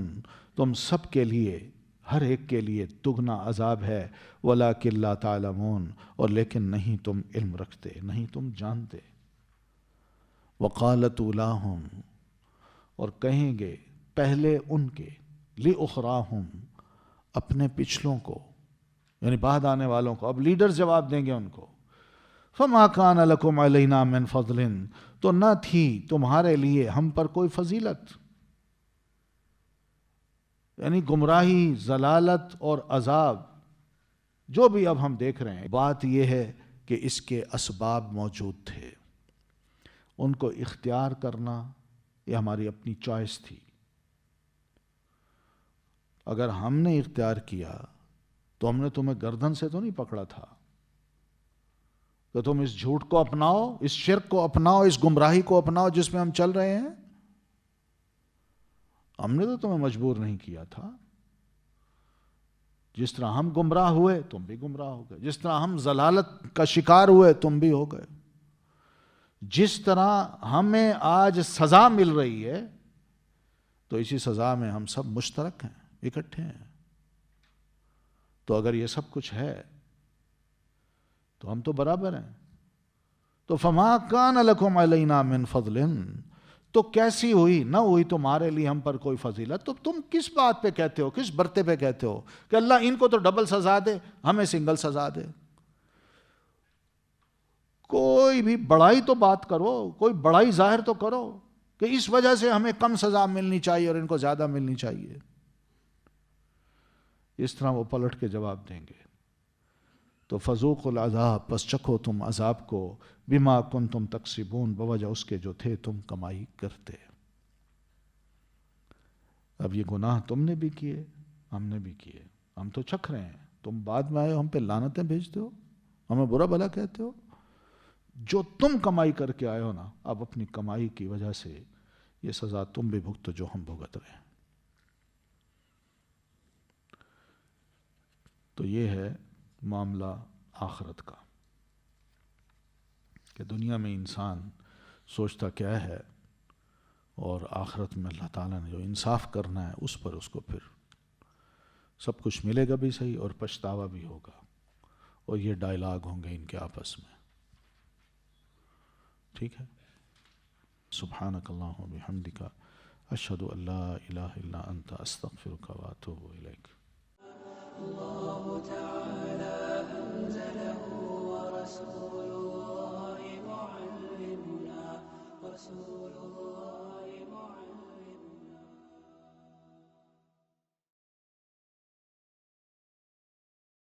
تم سب کے لیے، ہر ایک کے لیے دگنا عذاب ہے، وَلَكِنْ لَا تَعْلَمُونَ، اور لیکن نہیں تم علم رکھتے، نہیں تم جانتے۔ وَقَالَتْ أُولَاهُمْ، اور کہیں گے پہلے ان کے، لِأُخْرَاهُمْ، اپنے پچھلوں کو، یعنی بعد آنے والوں کو، اب لیڈر جواب دیں گے ان کو، فَمَا كَانَ لَكُمْ عَلَيْنَا مِنْ فَضْلٍ، تو نہ تھی تمہارے لیے ہم پر کوئی فضیلت، یعنی گمراہی، ضلالت اور عذاب جو بھی اب ہم دیکھ رہے ہیں، بات یہ ہے کہ اس کے اسباب موجود تھے، ان کو اختیار کرنا یہ ہماری اپنی چوائس تھی۔ اگر ہم نے اختیار کیا تو ہم نے تمہیں گردن سے تو نہیں پکڑا تھا کہ تم اس جھوٹ کو اپناؤ، اس شرک کو اپناؤ، اس گمراہی کو اپناؤ جس میں ہم چل رہے ہیں، ہم نے تو تمہیں مجبور نہیں کیا تھا۔ جس طرح ہم گمراہ ہوئے تم بھی گمراہ ہو گئے، جس طرح ہم ضلالت کا شکار ہوئے تم بھی ہو گئے، جس طرح ہمیں آج سزا مل رہی ہے تو اسی سزا میں ہم سب مشترک ہیں، اکٹھے ہیں۔ تو اگر یہ سب کچھ ہے تو ہم تو برابر ہیں۔ تو فما کان لکم علینا من فضل، تو کیسی ہوئی، نہ ہوئی تمہارے لیے ہم پر کوئی فضیلت، تو تم کس بات پہ کہتے ہو، کس برتے پہ کہتے ہو کہ اللہ ان کو تو ڈبل سزا دے، ہمیں سنگل سزا دے؟ کوئی بھی بڑائی تو بات کرو، کوئی بڑائی ظاہر تو کرو کہ اس وجہ سے ہمیں کم سزا ملنی چاہیے اور ان کو زیادہ ملنی چاہیے۔ اس طرح وہ پلٹ کے جواب دیں گے، تو فذوقوا العذاب، پس چکھو تم عذاب کو، بما کنتم تکسبون، بوجہ اس کے جو تھے تم کمائی کرتے۔ اب یہ گناہ تم نے بھی کیے، ہم نے بھی کیے، ہم تو چکھ رہے ہیں، تم بعد میں آئے ہو ہم پہ لعنتیں بھیجتے ہو، ہمیں برا بھلا کہتے ہو۔ جو تم کمائی کر کے آئے ہو نا، اب اپنی کمائی کی وجہ سے یہ سزا تم بھی بھگتو جو ہم بھگت رہے ہیں۔ تو یہ ہے معاملہ آخرت کا، کہ دنیا میں انسان سوچتا کیا ہے، اور آخرت میں اللہ تعالیٰ نے جو انصاف کرنا ہے اس پر اس کو پھر سب کچھ ملے گا بھی صحیح، اور پچھتاوا بھی ہوگا، اور یہ ڈائلاگ ہوں گے ان کے آپس میں۔ ٹھیک ہے، سبحانک اللہم و بحمدک، اشہد ان لا الہ الا انت، استغفرک و اتوب الیک۔ الله تعالى أنزله